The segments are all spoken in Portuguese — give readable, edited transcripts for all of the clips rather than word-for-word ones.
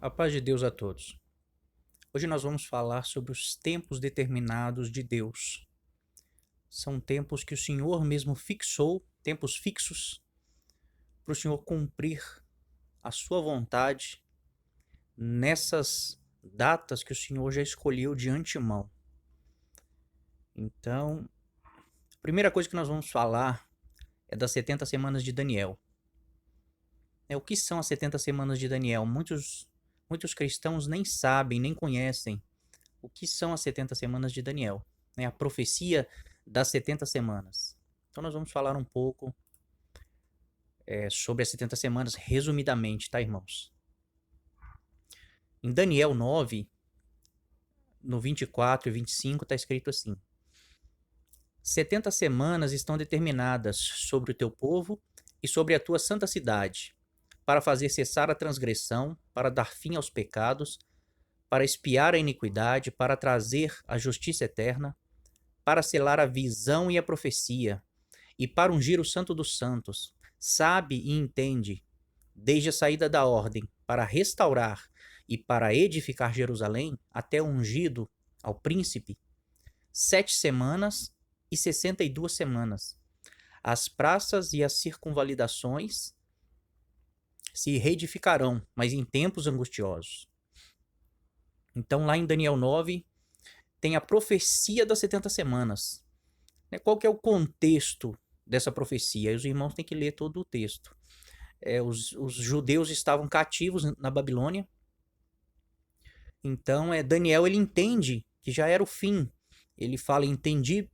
A paz de Deus a todos. Hoje nós vamos falar sobre os tempos determinados de Deus. São tempos que o Senhor mesmo fixou, tempos fixos, para o Senhor cumprir a sua vontade nessas datas que o Senhor já escolheu de antemão. Então, a primeira coisa que nós vamos falar é das 70 semanas de Daniel. O que são as 70 semanas de Daniel? Muitos cristãos nem sabem, nem conhecem o que são as 70 semanas de Daniel, a profecia das 70 semanas. Então nós vamos falar um pouco sobre as 70 semanas, resumidamente, tá, irmãos? Em Daniel 9, no 24 e 25, está escrito assim: 70 semanas estão determinadas sobre o teu povo e sobre a tua santa cidade, para fazer cessar a transgressão, para dar fim aos pecados, para expiar a iniquidade, para trazer a justiça eterna, para selar a visão e a profecia, e para ungir o santo dos santos. Sabe e entende, desde a saída da ordem, para restaurar e para edificar Jerusalém, até o ungido ao príncipe, 7 semanas e 62 semanas. As praças e as circunvalidações se reedificarão, mas em tempos angustiosos. Então, lá em Daniel 9, tem a profecia das 70 semanas. Qual que é o contexto dessa profecia? Os irmãos têm que ler todo o texto. Os judeus estavam cativos na Babilônia. Então, Daniel ele entende que já era o fim. Ele fala, entendi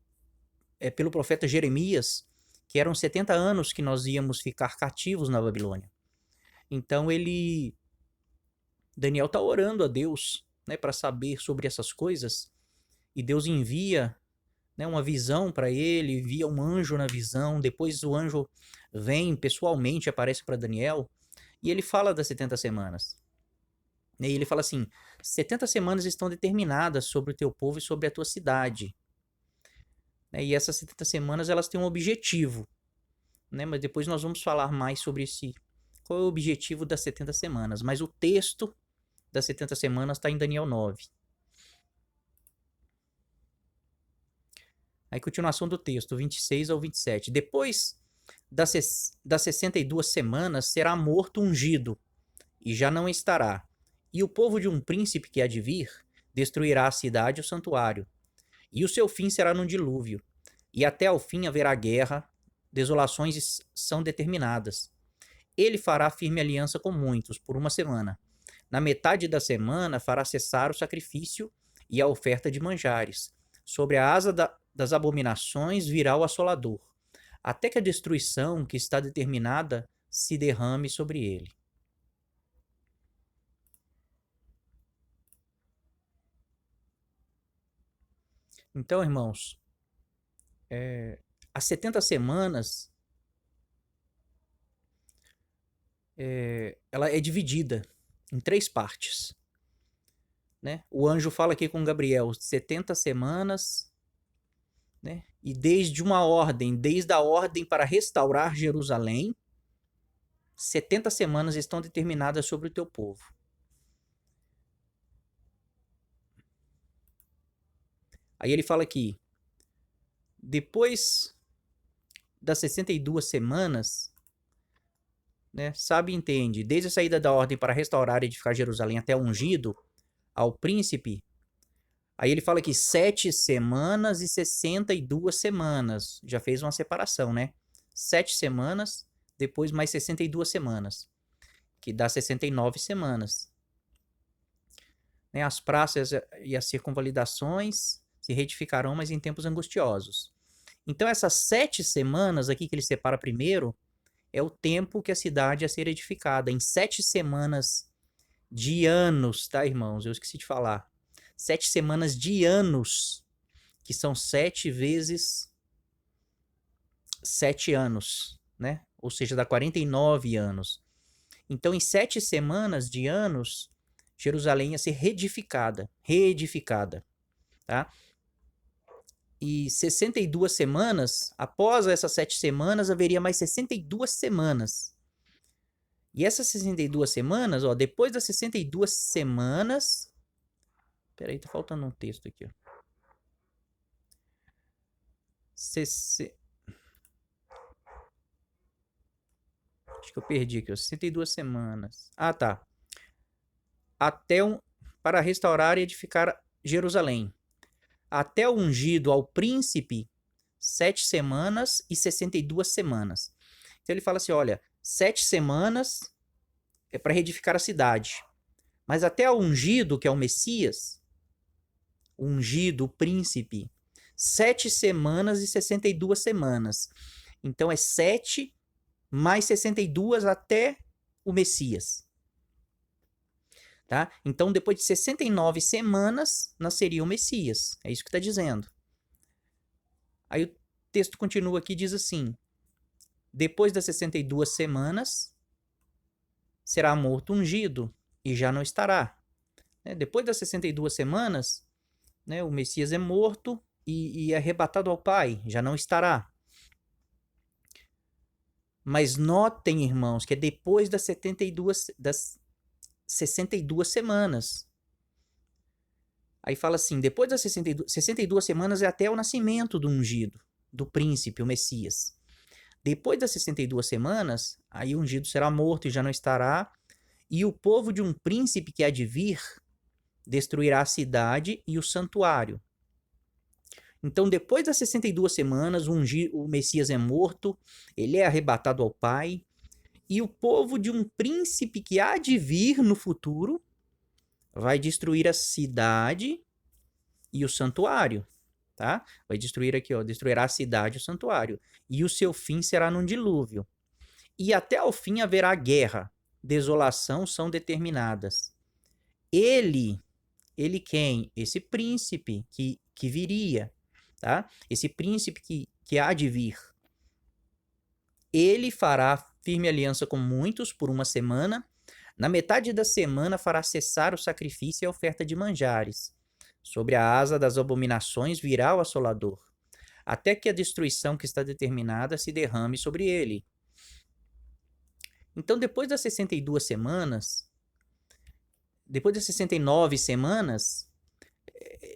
pelo profeta Jeremias, que eram 70 anos que nós íamos ficar cativos na Babilônia. Então, Daniel está orando a Deus, para saber sobre essas coisas. E Deus envia uma visão para ele, envia um anjo na visão. Depois o anjo vem pessoalmente, aparece para Daniel, e ele fala das 70 semanas. E ele fala assim: 70 semanas estão determinadas sobre o teu povo e sobre a tua cidade. E essas 70 semanas elas têm um objetivo. Mas depois nós vamos falar mais sobre qual é o objetivo das 70 semanas. Mas o texto das 70 semanas está em Daniel 9. Aí, continuação do texto, 26 ao 27. Depois das 62 semanas, será morto ungido, e já não estará. E o povo de um príncipe que há de vir destruirá a cidade e o santuário. E o seu fim será num dilúvio. E até ao fim haverá guerra, desolações são determinadas. Ele fará firme aliança com muitos, por 1 semana. Na metade da semana fará cessar o sacrifício e a oferta de manjares. Sobre a asa das abominações virá o assolador, até que a destruição que está determinada se derrame sobre ele. Então, irmãos, as 70 semanas ela é dividida em 3 partes. O anjo fala aqui com Gabriel, 70 semanas, e desde a ordem para restaurar Jerusalém, 70 semanas estão determinadas sobre o teu povo. Aí ele fala aqui, depois das 62 semanas, sabe e entende, desde a saída da ordem para restaurar e edificar Jerusalém até o ungido ao príncipe. Aí ele fala aqui 7 semanas e 62 semanas. Já fez uma separação, 7 semanas, depois mais 62 semanas, que dá 69 semanas. As praças e as circunvalidações se reedificarão, mas em tempos angustiosos. Então essas 7 semanas aqui que ele separa primeiro, é o tempo que a cidade ia ser edificada. Em 7 semanas de anos, tá, irmãos? Eu esqueci de falar. 7 semanas de anos, que são 7 vezes 7 anos, Ou seja, dá 49 anos. Então, em 7 semanas de anos, Jerusalém ia ser reedificada, tá? E 62 semanas, após essas 7 semanas, haveria mais 62 semanas. E essas 62 semanas, ó, depois das 62 semanas... Peraí, tá faltando um texto aqui, ó. Acho que eu perdi aqui, ó. 62 semanas. Ah, tá. Para restaurar e edificar Jerusalém. Até o ungido ao príncipe, 7 semanas e 62 semanas. Então ele fala assim, olha, 7 semanas é para reedificar a cidade. Mas até o ungido, que é o Messias, o ungido, o príncipe, 7 semanas e 62 semanas. Então é 7 mais 62 até o Messias. Tá? Então, depois de 69 semanas, nasceria o Messias. É isso que está dizendo. Aí o texto continua aqui e diz assim: depois das 62 semanas, será morto ungido e já não estará. Depois das 62 semanas, o Messias é morto e arrebatado ao Pai, já não estará. Mas notem, irmãos, que é depois das 62 semanas. Aí fala assim, depois das 62 semanas é até o nascimento do ungido, do príncipe, o Messias. Depois das 62 semanas, aí o ungido será morto e já não estará, e o povo de um príncipe que há de vir destruirá a cidade e o santuário. Então, depois das 62 semanas, o Messias é morto, ele é arrebatado ao Pai, e o povo de um príncipe que há de vir no futuro vai destruir a cidade e o santuário, tá? Vai destruir aqui, ó, destruirá a cidade e o santuário. E o seu fim será num dilúvio. E até o fim haverá guerra, desolação são determinadas. Ele quem? Esse príncipe que viria, tá? Esse príncipe que há de vir. Ele fará firme aliança com muitos por uma semana. Na metade da semana fará cessar o sacrifício e a oferta de manjares. Sobre a asa das abominações virá o assolador, até que a destruição que está determinada se derrame sobre ele. Então, depois das 62 semanas, depois das 69 semanas,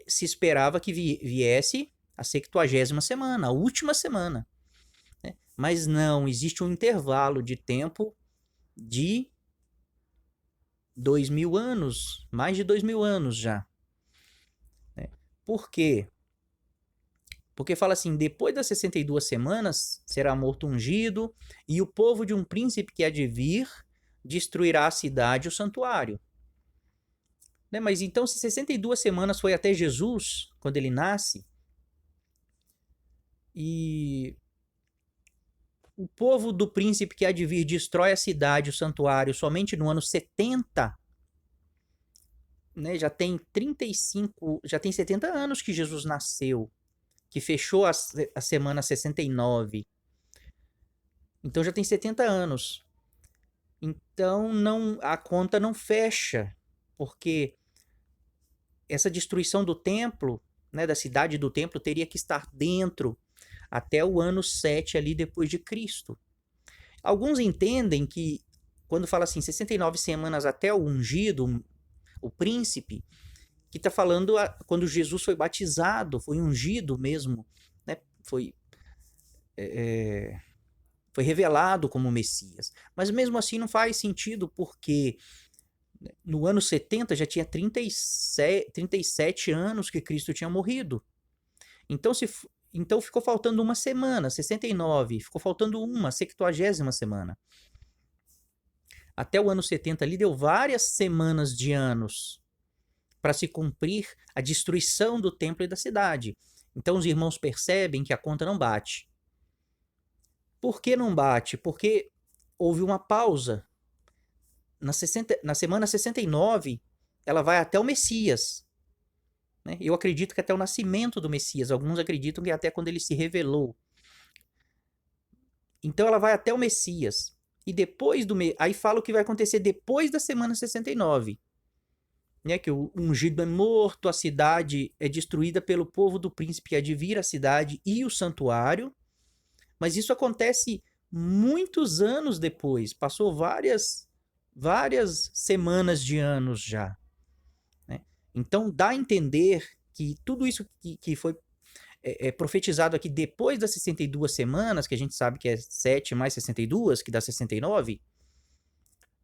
se esperava que viesse a 70ª semana, a última semana. Né? Mas não, existe um intervalo de tempo de 2000 anos, mais de 2000 anos já. Por quê? Porque fala assim, depois das 62 semanas será morto ungido, e o povo de um príncipe que há de vir destruirá a cidade e o santuário. Mas então, se 62 semanas foi até Jesus, quando ele nasce, e o povo do príncipe que há de vir destrói a cidade, o santuário, somente no ano 70, já tem 70 anos que Jesus nasceu, que fechou a semana 69. Então já tem 70 anos. Então a conta não fecha, porque essa destruição do templo, da cidade do templo, teria que estar dentro até o ano 7 ali depois de Cristo. Alguns entendem que quando fala assim 69 semanas até o ungido, o príncipe, que está falando quando Jesus foi batizado, foi ungido mesmo, foi revelado como Messias. Mas mesmo assim não faz sentido, porque no ano 70 já tinha 37 anos que Cristo tinha morrido. Então ficou faltando uma semana, 69, ficou faltando uma 70ª semana. Até o ano 70 ali deu várias semanas de anos para se cumprir a destruição do templo e da cidade. Então os irmãos percebem que a conta não bate. Por que não bate? Porque houve uma pausa. Na semana 69, ela vai até o Messias. Eu acredito que até o nascimento do Messias. Alguns acreditam que até quando ele se revelou. Então ela vai até o Messias. E depois aí fala o que vai acontecer depois da semana 69. Que o ungido é morto, a cidade é destruída pelo povo do príncipe que há de vir a cidade e o santuário. Mas isso acontece muitos anos depois. Passou várias várias semanas de anos já, né? Então dá a entender que tudo isso que foi profetizado aqui depois das 62 semanas, que a gente sabe que é 7 mais 62, que dá 69,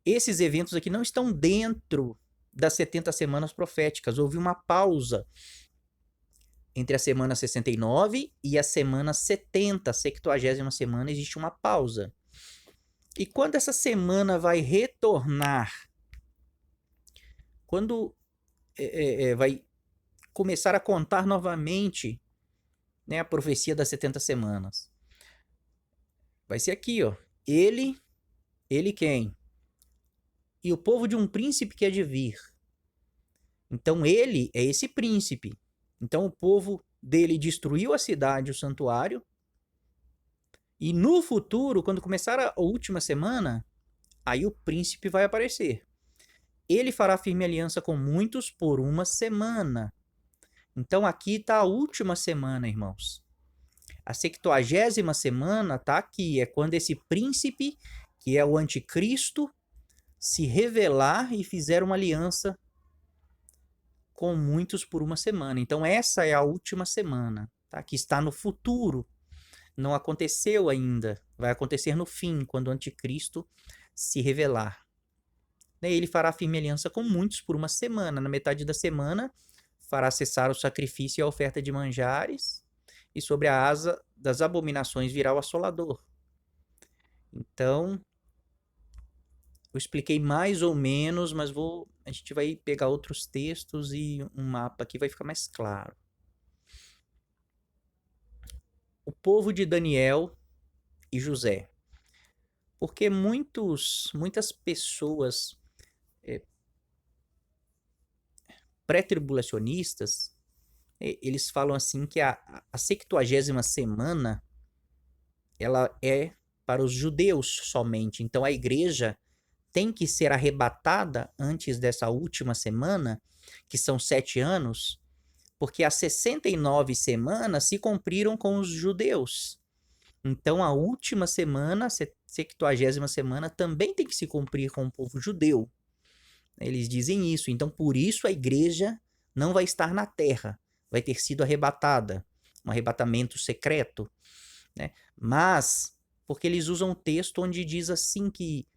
esses eventos aqui não estão dentro das 70 semanas proféticas. Houve uma pausa entre a semana 69 e a semana 70, a 70ª semana, existe uma pausa. E quando essa semana vai retornar, quando vai começar a contar novamente, né, a profecia das 70 semanas, vai ser aqui, ó. Ele quem? E o povo de um príncipe que é de vir. Então ele é esse príncipe. Então o povo dele destruiu a cidade, o santuário. E no futuro, quando começar a última semana, aí o príncipe vai aparecer. Ele fará firme aliança com muitos por uma semana. Então aqui está a última semana, irmãos. A 70ª semana está aqui. É quando esse príncipe, que é o anticristo, se revelar e fizer uma aliança com muitos por uma semana. Então essa é a última semana, tá? Que está no futuro. Não aconteceu ainda. Vai acontecer no fim, quando o anticristo se revelar. Ele fará firme aliança com muitos por uma semana. Na metade da semana, fará cessar o sacrifício e a oferta de manjares, e sobre a asa das abominações virá o assolador. Então, eu expliquei mais ou menos, mas a gente vai pegar outros textos e um mapa aqui vai ficar mais claro. O povo de Daniel e José. Porque muitas pessoas pré-tribulacionistas, eles falam assim que a 70ª semana ela é para os judeus somente. Então a igreja tem que ser arrebatada antes dessa última semana, que são 7 anos, porque as 69 semanas se cumpriram com os judeus. Então a última semana, a 70ª semana, também tem que se cumprir com o povo judeu. Eles dizem isso. Então por isso a igreja não vai estar na terra, vai ter sido arrebatada, um arrebatamento secreto, né? Mas porque eles usam um texto onde diz assim que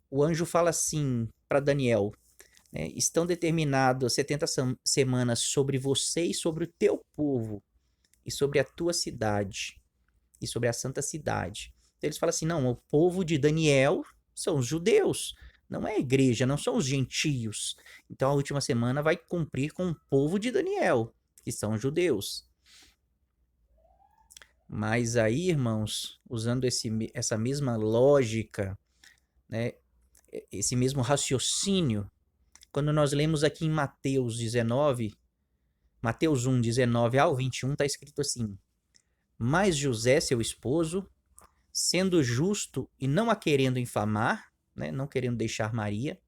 o anjo fala assim para Daniel, né, estão determinadas 70 semanas sobre você e sobre o teu povo, e sobre a tua cidade, e sobre a santa cidade. Então eles falam assim, não, o povo de Daniel são os judeus, não é a igreja, não são os gentios. Então a última semana vai cumprir com o povo de Daniel, que são os judeus. Mas aí, irmãos, usando essa mesma lógica, né, esse mesmo raciocínio, quando nós lemos aqui em Mateus 19, Mateus 1, 19 ao 21, está escrito assim: Mas José, seu esposo, sendo justo e não a querendo infamar, né, não querendo deixar Maria,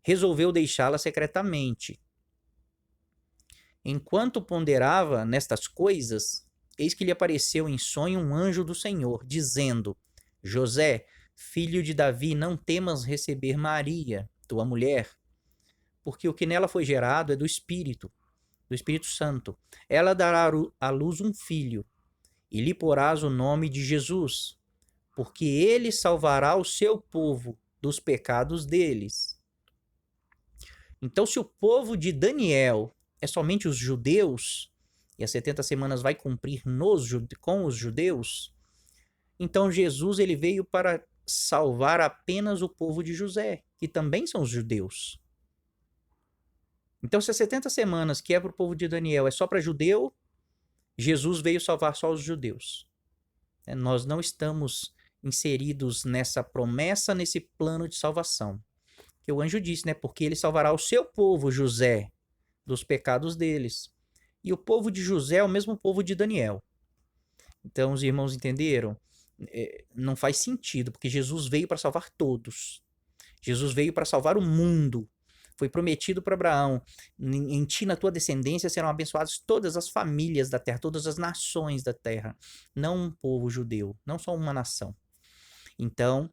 resolveu deixá-la secretamente. Enquanto ponderava nestas coisas, eis que lhe apareceu em sonho um anjo do Senhor, dizendo: José, filho de Davi, não temas receber Maria, tua mulher, porque o que nela foi gerado é do Espírito Santo. Ela dará à luz um filho, e lhe porás o nome de Jesus, porque ele salvará o seu povo dos pecados deles. Então, se o povo de Daniel é somente os judeus, e as 70 semanas vai cumprir com os judeus, então Jesus ele veio para salvar apenas o povo de José, que também são os judeus. Então, se as 70 semanas que é para o povo de Daniel é só para judeu, Jesus veio salvar só os judeus. Nós não estamos inseridos nessa promessa, nesse plano de salvação. Que o anjo disse, né? Porque ele salvará o seu povo, José, dos pecados deles. E o povo de José é o mesmo povo de Daniel. Então, os irmãos entenderam? Não faz sentido, porque Jesus veio para salvar todos. Jesus veio para salvar o mundo. Foi prometido para Abraão: em ti, na tua descendência, serão abençoadas todas as famílias da terra, todas as nações da terra. Não um povo judeu, não só uma nação. Então,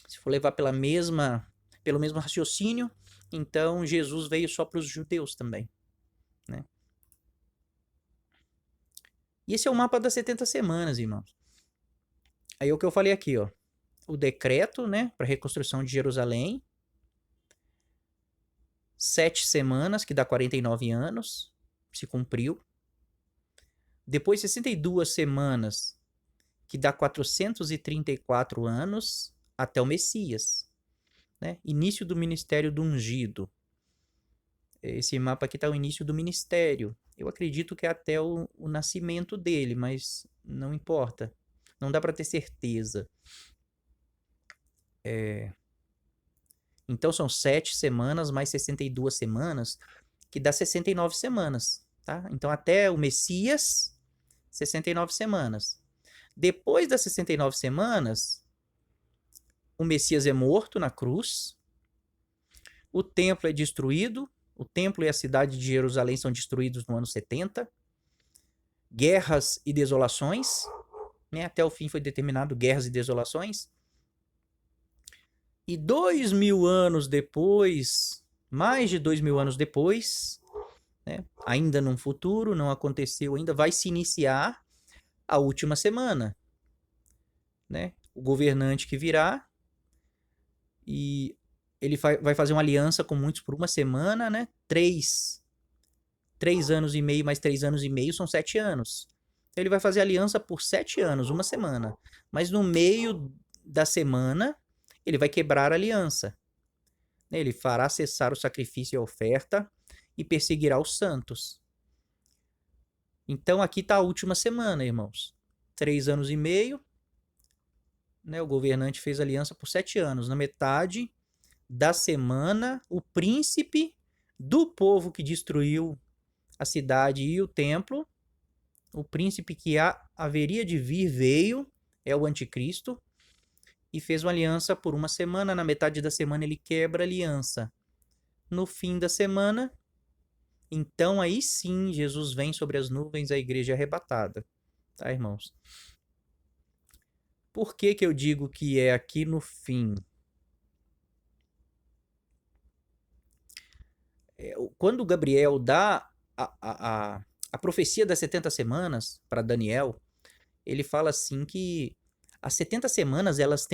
Se for levar pelo mesmo raciocínio, então Jesus veio só para os judeus também, né? E esse é o mapa das 70 semanas, irmãos. Aí é o que eu falei aqui, ó. O decreto, né, para reconstrução de Jerusalém. 7 semanas, que dá 49 anos, se cumpriu. Depois 62 semanas, que dá 434 anos, até o Messias, né? Início do ministério do ungido. Esse mapa aqui está o início do ministério. Eu acredito que é até o nascimento dele, mas não importa. Não dá para ter certeza. Então são 7 semanas mais 62 semanas, que dá 69 semanas, tá? Então até o Messias, 69 semanas. Depois das 69 semanas, o Messias é morto na cruz, o templo é destruído, o templo e a cidade de Jerusalém são destruídos no ano 70, guerras e desolações, né? Até o fim foi determinado guerras e desolações. E 2000 anos depois, mais de 2000 anos depois, né? Ainda num futuro, não aconteceu ainda, vai se iniciar a última semana, né? O governante que virá e ele vai fazer uma aliança com muitos por uma semana, né? 3 anos e meio mais 3 anos e meio são 7 anos. Então ele vai fazer aliança por 7 anos, uma semana. Mas no meio da semana, ele vai quebrar a aliança. Ele fará cessar o sacrifício e a oferta e perseguirá os santos. Então aqui está a última semana, irmãos. 3 anos e meio. Né, o governante fez aliança por 7 anos. Na metade da semana, o príncipe do povo que destruiu a cidade e o templo, o príncipe que haveria de vir veio, é o anticristo, e fez uma aliança por uma semana. Na metade da semana ele quebra a aliança. No fim da semana, então aí sim Jesus vem sobre as nuvens, a igreja é arrebatada. Tá, irmãos? Por que que eu digo que é aqui no fim? Quando Gabriel dá a profecia das 70 semanas para Daniel, ele fala assim que as 70 semanas elas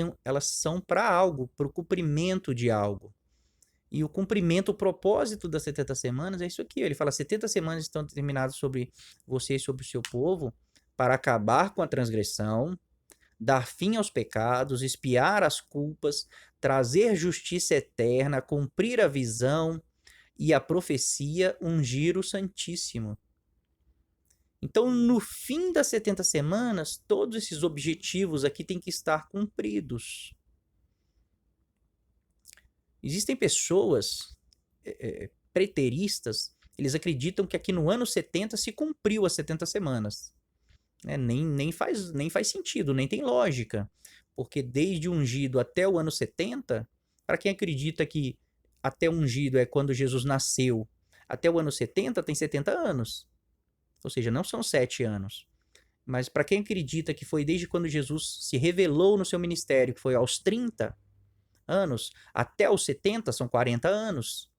são para algo, para o cumprimento de algo. E o cumprimento, o propósito das 70 semanas é isso aqui. Ele fala: 70 semanas estão determinadas sobre você e sobre o seu povo para acabar com a transgressão, dar fim aos pecados, expiar as culpas, trazer justiça eterna, cumprir a visão e a profecia, ungir o Santíssimo. Então, no fim das 70 semanas, todos esses objetivos aqui têm que estar cumpridos. Existem pessoas preteristas, eles acreditam que aqui no ano 70 se cumpriu as 70 semanas. Nem faz sentido, nem tem lógica. Porque desde o ungido até o ano 70, para quem acredita que até o ungido é quando Jesus nasceu, até o ano 70 tem 70 anos. Ou seja, não são 7 anos. Mas para quem acredita que foi desde quando Jesus se revelou no seu ministério, que foi aos 30 anos, até os 70 são 40 anos.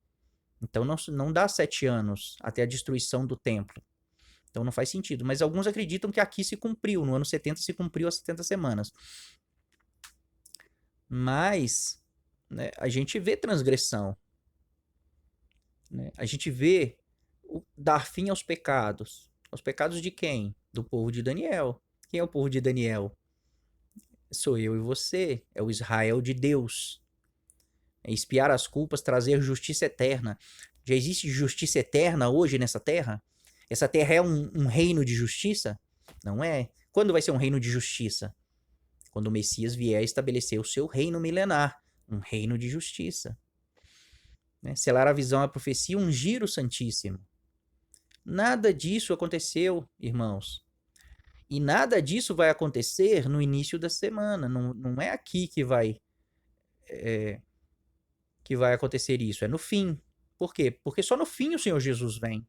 Então não dá 7 anos até a destruição do templo. Então não faz sentido. Mas alguns acreditam que aqui se cumpriu, no ano 70 se cumpriu as 70 semanas. Mas, né, a gente vê transgressão. Né? A gente vê dar fim aos pecados. Aos pecados de quem? Do povo de Daniel. Quem é o povo de Daniel? Sou eu e você. É o Israel de Deus. É expiar as culpas, trazer justiça eterna. Já existe justiça eterna hoje nessa terra? Essa terra é um reino de justiça? Não é. Quando vai ser um reino de justiça? Quando o Messias vier estabelecer o seu reino milenar. Um reino de justiça. Né? Selar a visão, a profecia, ungir o Santíssimo. Nada disso aconteceu, irmãos. E nada disso vai acontecer no início da semana. Não é aqui que vai acontecer isso. É no fim. Por quê? Porque só no fim o Senhor Jesus vem.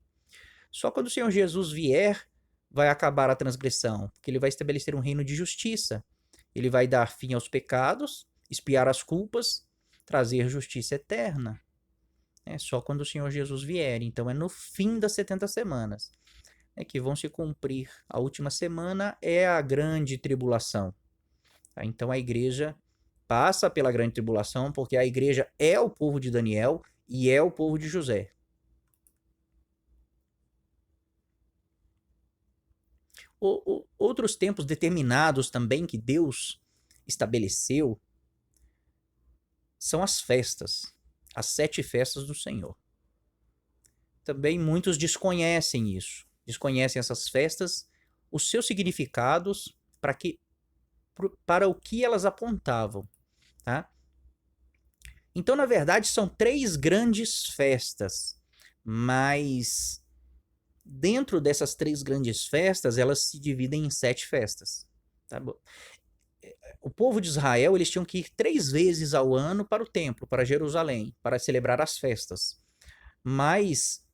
Só quando o Senhor Jesus vier, vai acabar a transgressão. Porque ele vai estabelecer um reino de justiça. Ele vai dar fim aos pecados, expiar as culpas, trazer justiça eterna. É só quando o Senhor Jesus vier. Então é no fim das 70 semanas que vão se cumprir. A última semana é a grande tribulação. Tá? Então a igreja passa pela grande tribulação, porque a igreja é o povo de Daniel e é o povo de José. Outros tempos determinados também que Deus estabeleceu são as festas, as 7 festas do Senhor. Também muitos desconhecem isso, desconhecem essas festas, os seus significados, para o que elas apontavam. Tá? Então, na verdade, são 3 grandes festas, mas dentro dessas 3 grandes festas, elas se dividem em 7 festas. Tá bom? O povo de Israel, eles tinham que ir 3 vezes ao ano para o templo, para Jerusalém, para celebrar as festas. Mas,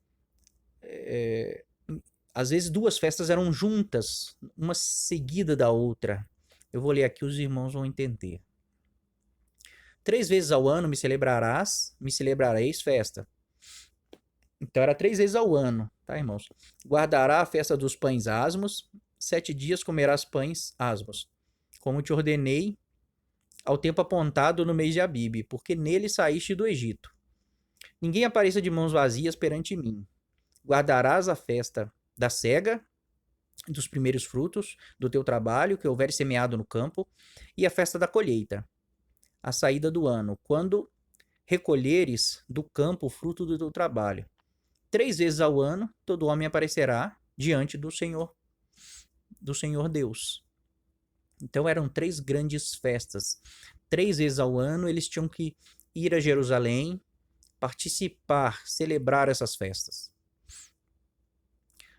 às vezes, 2 festas eram juntas, uma seguida da outra. Eu vou ler aqui, os irmãos vão entender. 3 vezes ao ano me celebrareis festa. Então era 3 vezes ao ano, tá, irmãos? Guardará a festa dos pães asmos, 7 dias comerás pães asmos, como te ordenei ao tempo apontado no mês de Abibe, porque nele saíste do Egito. Ninguém apareça de mãos vazias perante mim. Guardarás a festa da cega, dos primeiros frutos do teu trabalho, que houver semeado no campo, e a festa da colheita, a saída do ano, quando recolheres do campo o fruto do teu trabalho. 3 vezes ao ano, todo homem aparecerá diante do Senhor Deus. Então eram 3 grandes festas. 3 vezes ao ano eles tinham que ir a Jerusalém, participar, celebrar essas festas.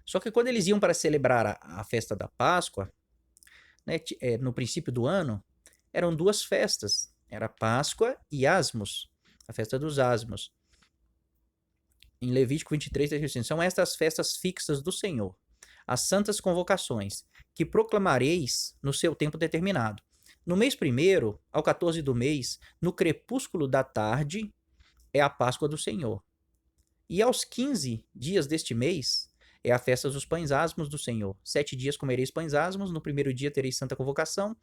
Só que quando eles iam para celebrar a festa da Páscoa, né, no princípio do ano, eram 2 festas. Era Páscoa e Asmos, a festa dos Asmos. Em Levítico 23, diz assim, são estas festas fixas do Senhor, as santas convocações, que proclamareis no seu tempo determinado. No mês 1º, ao 14 do mês, no crepúsculo da tarde, é a Páscoa do Senhor. E aos 15 dias deste mês, é a festa dos pães asmos do Senhor. 7 dias comereis pães asmos, no primeiro dia tereis santa convocação,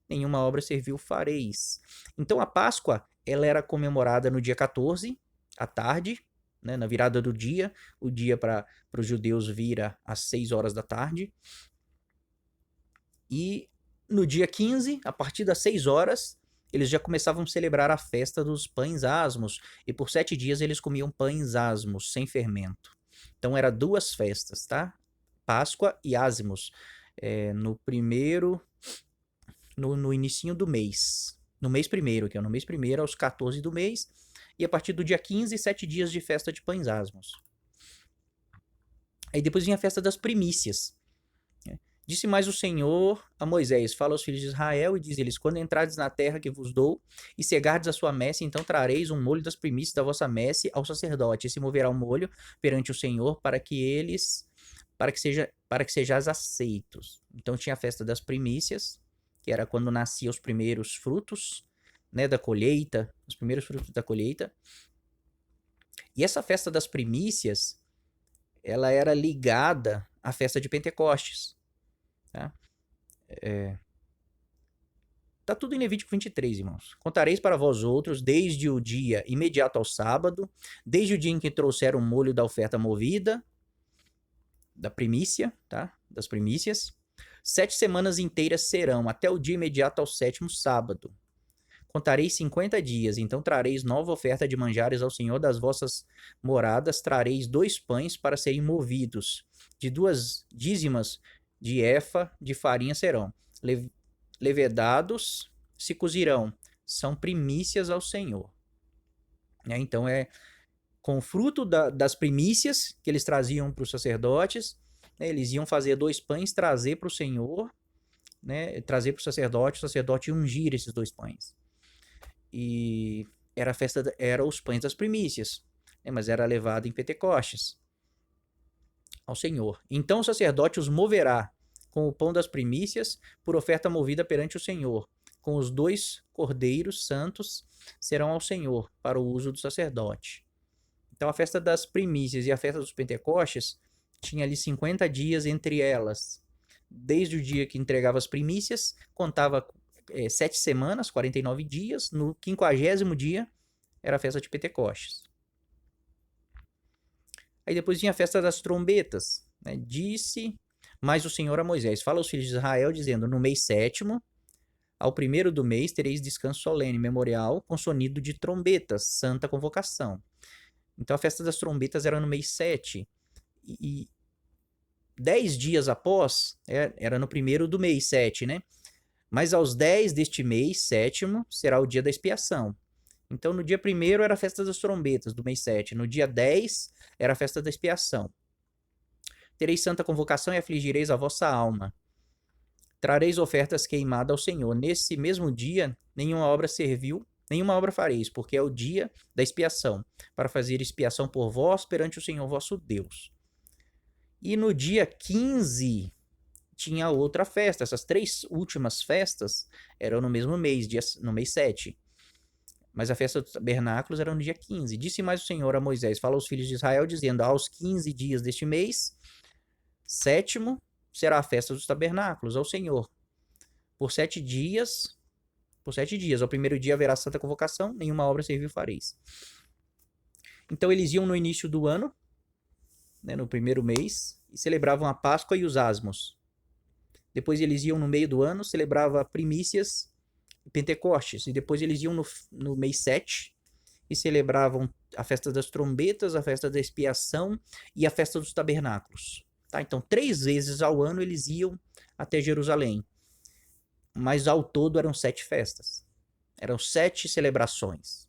nenhuma obra servil fareis. Então a Páscoa, ela era comemorada no dia 14, à tarde, né, na virada do dia. O dia para os judeus vira às 6 horas da tarde. E no dia 15, a partir das 6 horas, eles já começavam a celebrar a festa dos pães asmos. E por 7 dias eles comiam pães asmos, sem fermento. Então eram 2 festas, tá? Páscoa e Asmos. No inicinho do mês. No mês 1º, que é no mês 1º, aos 14 do mês. E a partir do dia 15, 7 dias de festa de pães asmos. Aí depois vinha a festa das primícias. Disse mais o Senhor a Moisés, fala aos filhos de Israel e diz-lhes, quando entrardes na terra que vos dou e cegardes a sua messe, então trareis um molho das primícias da vossa messe ao sacerdote, e se moverá um molho perante o Senhor para que sejais aceitos. Então tinha a festa das primícias, que era quando nasciam os primeiros frutos, né, da colheita, os primeiros frutos da colheita. E essa festa das primícias, ela era ligada à festa de Pentecostes. Tá? Tá tudo em Levítico 23, irmãos. Contareis para vós outros, desde o dia imediato ao sábado, desde o dia em que trouxeram o molho da oferta movida, da primícia, tá? Das primícias. 7 semanas inteiras serão, até o dia imediato ao 7º sábado. Contareis 50 dias, então trareis nova oferta de manjares ao Senhor das vossas moradas, trareis 2 pães para serem movidos, de 2 dízimas de efa de farinha serão. Levedados se cozirão, são primícias ao Senhor. Então com o fruto das primícias que eles traziam para os sacerdotes, né, eles iam fazer 2 pães, trazer para o Senhor, né, trazer para o sacerdote ungir esses 2 pães. E era os pães das primícias, né, mas era levado em Pentecostes ao Senhor. Então o sacerdote os moverá com o pão das primícias por oferta movida perante o Senhor, com os 2 cordeiros santos serão ao Senhor, para o uso do sacerdote. Então a festa das primícias e a festa dos Pentecostes tinha ali 50 dias entre elas. Desde o dia que entregava as primícias, contava 7 semanas, 49 dias. No 50º dia era a festa de Pentecostes. Aí depois vinha a festa das trombetas. Né? Disse mais o Senhor a Moisés: fala aos filhos de Israel, dizendo: no mês 7º, ao 1º do mês, tereis descanso solene, memorial, com sonido de trombetas, santa convocação. Então a festa das trombetas era no mês 7. E 10 dias após, era no 1º do mês 7, né? Mas aos 10 deste mês 7º será o dia da expiação. Então no dia 1º era a festa das trombetas, do mês 7. No dia 10 era a festa da expiação. Tereis santa convocação e afligireis a vossa alma. Trareis ofertas queimadas ao Senhor. Nesse mesmo dia, nenhuma obra fareis, porque é o dia da expiação, para fazer expiação por vós perante o Senhor vosso Deus. E no dia 15 tinha outra festa. Essas 3 últimas festas eram no mesmo mês, no mês 7. Mas a festa dos tabernáculos era no dia 15. Disse mais o Senhor a Moisés: fala aos filhos de Israel, dizendo: aos 15 dias deste mês 7º será a festa dos tabernáculos ao Senhor. Por 7 dias, ao 1º dia haverá santa convocação, nenhuma obra servil fareis. Então eles iam no início do ano, né, no 1º mês, e celebravam a Páscoa e os asmos. Depois eles iam no meio do ano, celebrava primícias e Pentecostes. E depois eles iam no mês 7 e celebravam a festa das trombetas, a festa da expiação e a festa dos tabernáculos. Tá? Então 3 vezes ao ano eles iam até Jerusalém. Mas ao todo eram 7 festas. Eram 7 celebrações.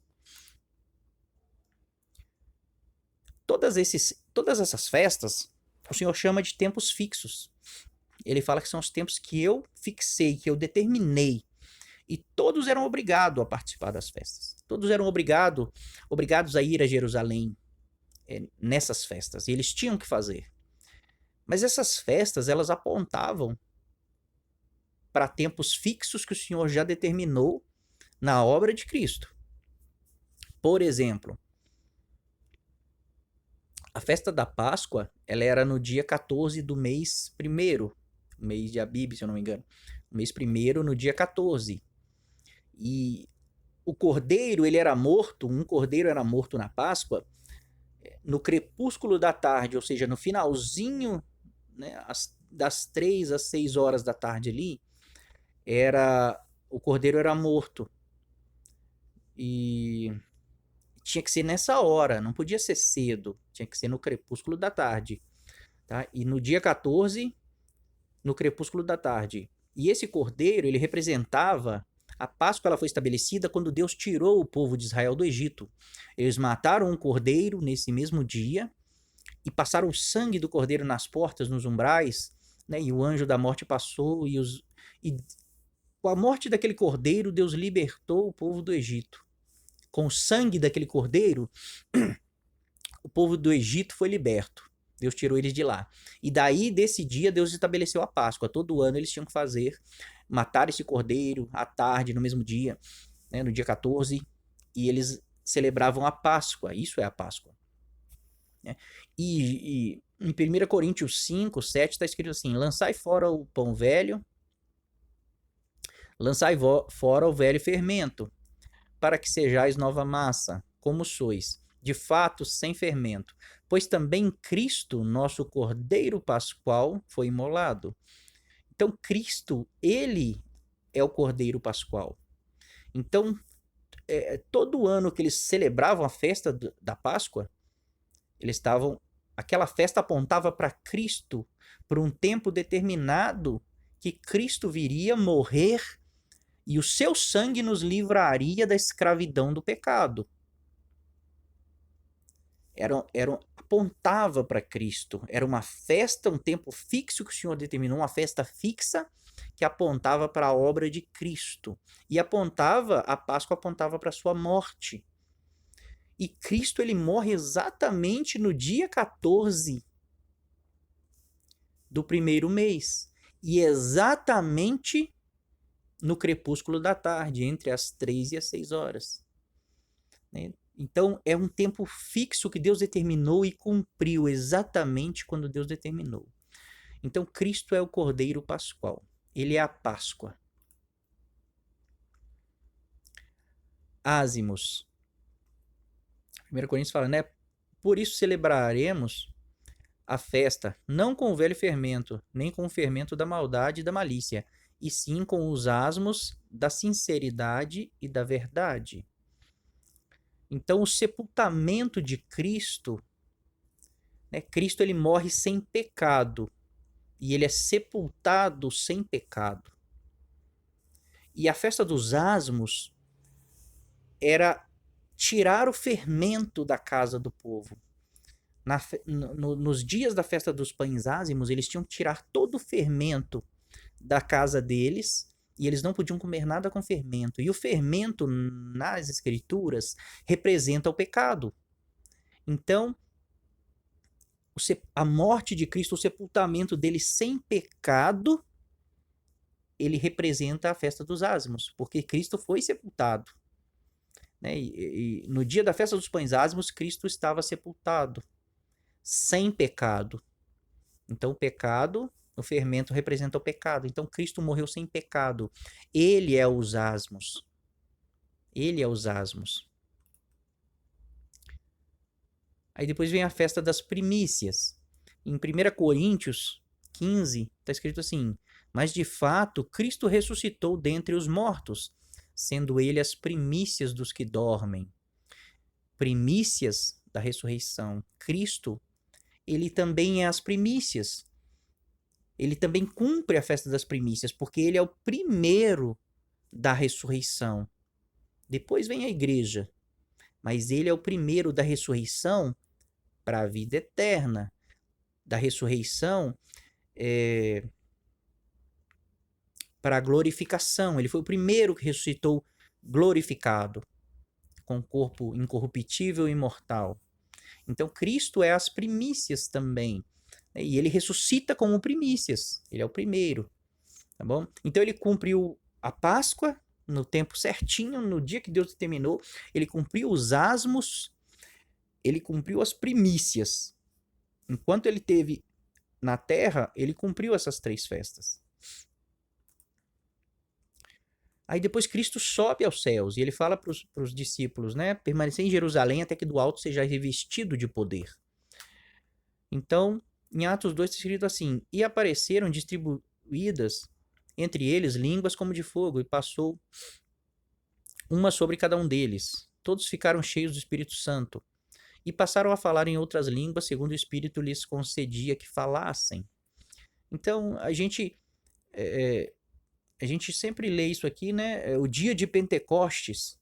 Todas essas festas, o Senhor chama de tempos fixos. Ele fala que são os tempos que eu fixei, que eu determinei. E todos eram obrigados a participar das festas. Todos eram obrigados a ir a Jerusalém nessas festas. E eles tinham que fazer. Mas essas festas, elas apontavam para tempos fixos que o Senhor já determinou na obra de Cristo. Por exemplo, a festa da Páscoa, ela era no dia 14 do mês 1º, mês de Abib, se eu não me engano. Mês 1º, no dia 14. E o cordeiro, um cordeiro era morto na Páscoa no crepúsculo da tarde, ou seja, no finalzinho, né, das 3 às 6 horas da tarde ali, o cordeiro era morto. E tinha que ser nessa hora, não podia ser cedo, tinha que ser no crepúsculo da tarde. Tá? E no dia 14, no crepúsculo da tarde. E esse cordeiro, ele representava... A Páscoa ela foi estabelecida quando Deus tirou o povo de Israel do Egito. Eles mataram um cordeiro nesse mesmo dia e passaram o sangue do cordeiro nas portas, nos umbrais, né? E o anjo da morte passou e com a morte daquele cordeiro, Deus libertou o povo do Egito. Com o sangue daquele cordeiro, o povo do Egito foi liberto. Deus tirou eles de lá. E daí, desse dia, Deus estabeleceu a Páscoa. Todo ano eles tinham que matar esse cordeiro à tarde, no mesmo dia, né, no dia 14, e eles celebravam a Páscoa. Isso é a Páscoa. Né? E em 1 Coríntios 5, 7, está escrito assim: lançai fora o pão velho, lançai fora o velho fermento, para que sejais nova massa, como sois, de fato sem fermento. Pois também Cristo, nosso Cordeiro Pascual, foi imolado. Então, Cristo, ele é o Cordeiro Pascual. Então, todo ano que eles celebravam a festa da Páscoa, aquela festa apontava para Cristo, para um tempo determinado que Cristo viria morrer e o seu sangue nos livraria da escravidão do pecado. Apontava para Cristo. Era uma festa, um tempo fixo que o Senhor determinou, uma festa fixa que apontava para a obra de Cristo. E a Páscoa apontava para a sua morte. E Cristo, ele morre exatamente no dia 14 do 1º mês. E exatamente no crepúsculo da tarde, entre as 3 e as 6 horas. Né? Então, é um tempo fixo que Deus determinou e cumpriu exatamente quando Deus determinou. Então, Cristo é o Cordeiro Pascual. Ele é a Páscoa. Ázimos. 1 Coríntios fala, né? Por isso celebraremos a festa, não com o velho fermento, nem com o fermento da maldade e da malícia, e sim com os asmos da sinceridade e da verdade. Então, o sepultamento de Cristo, né? Cristo ele morre sem pecado e ele é sepultado sem pecado. E a festa dos asmos era tirar o fermento da casa do povo. Nos dias da festa dos pães ázimos, eles tinham que tirar todo o fermento da casa deles e eles não podiam comer nada com fermento. E o fermento, nas escrituras, representa o pecado. Então, a morte de Cristo, o sepultamento dele sem pecado, ele representa a festa dos ázimos, porque Cristo foi sepultado. Né? E no dia da festa dos pães ázimos, Cristo estava sepultado, sem pecado. Então, o pecado, o fermento representa o pecado. Então, Cristo morreu sem pecado. Ele é os asmos. Ele é os asmos. Aí depois vem a festa das primícias. Em 1 Coríntios 15, está escrito assim: mas de fato, Cristo ressuscitou dentre os mortos, sendo ele as primícias dos que dormem. Primícias da ressurreição. Cristo, ele também é as primícias. Ele também cumpre a festa das primícias, porque ele é o primeiro da ressurreição. Depois vem a igreja, mas ele é o primeiro da ressurreição para a vida eterna, da ressurreição para a glorificação. Ele foi o primeiro que ressuscitou glorificado, com corpo incorruptível e imortal. Então, Cristo é as primícias também. E ele ressuscita como primícias. Ele é o primeiro. Tá bom? Então, ele cumpriu a Páscoa no tempo certinho, no dia que Deus determinou. Ele cumpriu os asmos. Ele cumpriu as primícias. Enquanto ele teve na terra, ele cumpriu essas 3 festas. Aí depois Cristo sobe aos céus e ele fala para os discípulos, né? Permanecer em Jerusalém até que do alto seja revestido de poder. Então, em Atos 2 está escrito assim: e apareceram distribuídas entre eles línguas como de fogo, e passou uma sobre cada um deles. Todos ficaram cheios do Espírito Santo e passaram a falar em outras línguas, segundo o Espírito lhes concedia que falassem. Então, a gente sempre lê isso aqui, né? É o dia de Pentecostes.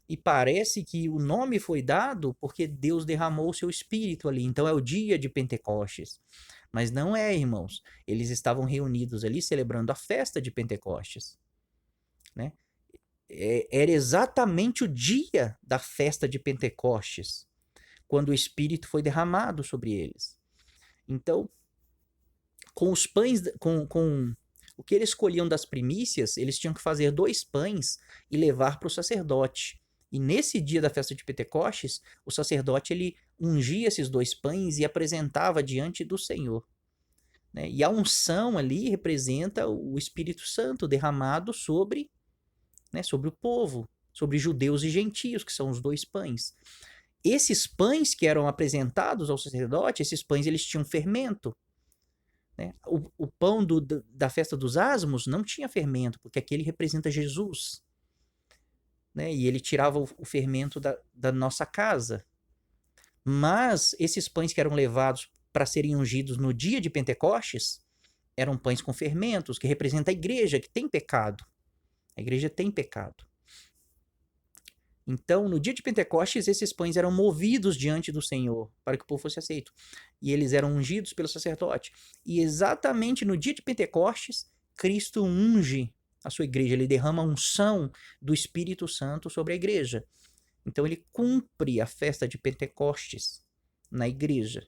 E parece que o nome foi dado porque Deus derramou o seu espírito ali. Então é o dia de Pentecostes. Mas não é, irmãos. Eles estavam reunidos ali celebrando a festa de Pentecostes. Né? Era exatamente o dia da festa de Pentecostes, quando o espírito foi derramado sobre eles. Então, com os pães, com o que eles escolhiam das primícias, eles tinham que fazer 2 pães e levar para o sacerdote. E nesse dia da festa de Pentecostes, o sacerdote ele ungia esses 2 pães e apresentava diante do Senhor. Né? E a unção ali representa o Espírito Santo derramado sobre, né, sobre o povo, sobre judeus e gentios, que são os 2 pães. Esses pães que eram apresentados ao sacerdote, esses pães eles tinham fermento. Né? O pão da festa dos asmos não tinha fermento, porque aquele representa Jesus. Né? E ele tirava o fermento da nossa casa. Mas esses pães que eram levados para serem ungidos no dia de Pentecostes eram pães com fermentos, que representa a igreja, que tem pecado. A igreja tem pecado. Então, no dia de Pentecostes, esses pães eram movidos diante do Senhor, para que o povo fosse aceito. E eles eram ungidos pelo sacerdote. E exatamente no dia de Pentecostes, Cristo unge a sua igreja. Ele derrama a unção do Espírito Santo sobre a igreja. Então, ele cumpre a festa de Pentecostes na igreja.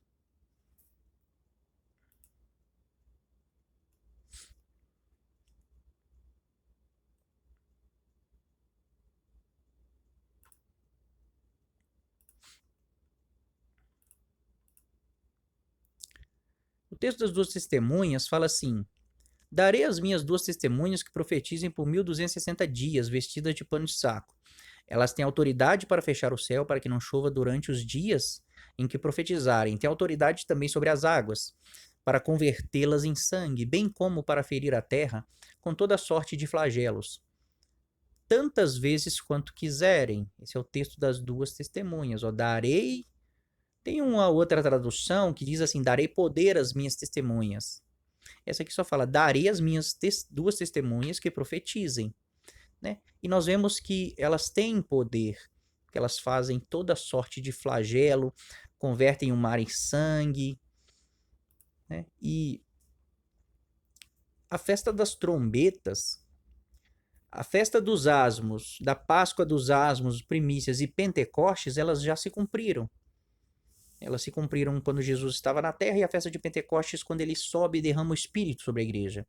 texto das duas testemunhas fala assim: darei às minhas duas testemunhas que profetizem por 1260 dias, vestidas de pano de saco. Elas têm autoridade para fechar o céu para que não chova durante os dias em que profetizarem. Têm autoridade também sobre as águas, para convertê-las em sangue, bem como para ferir a terra com toda sorte de flagelos, tantas vezes quanto quiserem. Esse é o texto das duas testemunhas. Darei. Tem uma outra tradução que diz assim: darei poder às minhas testemunhas. Essa aqui só fala: darei às minhas duas testemunhas que profetizem. Né? E nós vemos que elas têm poder, que elas fazem toda sorte de flagelo, convertem o mar em sangue. Né? E a festa das trombetas, a festa dos asmos, da Páscoa dos asmos, primícias e Pentecostes, elas já se cumpriram. Elas se cumpriram quando Jesus estava na terra, e a festa de Pentecostes quando ele sobe e derrama o Espírito sobre a igreja.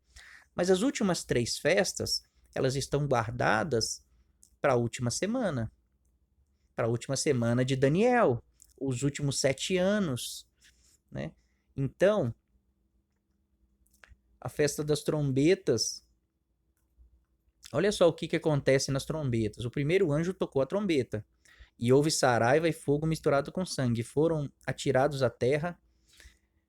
Mas as últimas 3 festas, elas estão guardadas para a última semana. Para a última semana de Daniel, os últimos 7 anos. Né? Então, a festa das trombetas, olha só o que acontece nas trombetas. O primeiro anjo tocou a trombeta, e houve saraiva e fogo misturado com sangue. Foram atirados à terra,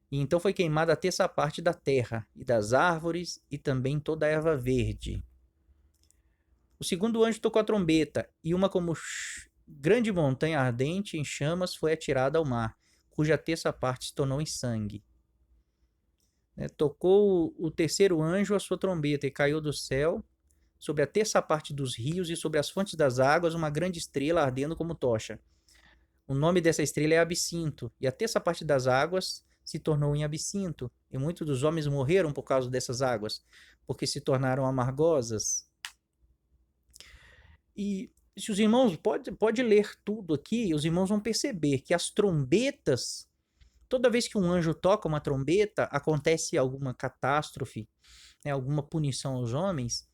e então foi queimada a terça parte da terra, e das árvores, e também toda a erva verde. O segundo anjo tocou a trombeta, e uma como grande montanha ardente em chamas foi atirada ao mar, cuja terça parte se tornou em sangue. Tocou o terceiro anjo a sua trombeta, e caiu do céu, sobre a terça parte dos rios e sobre as fontes das águas, uma grande estrela ardendo como tocha. O nome dessa estrela é Absinto, e a terça parte das águas se tornou em absinto, e muitos dos homens morreram por causa dessas águas, porque se tornaram amargosas. E se os irmãos, pode ler tudo aqui, os irmãos vão perceber que as trombetas, toda vez que um anjo toca uma trombeta, acontece alguma catástrofe, né, alguma punição aos homens,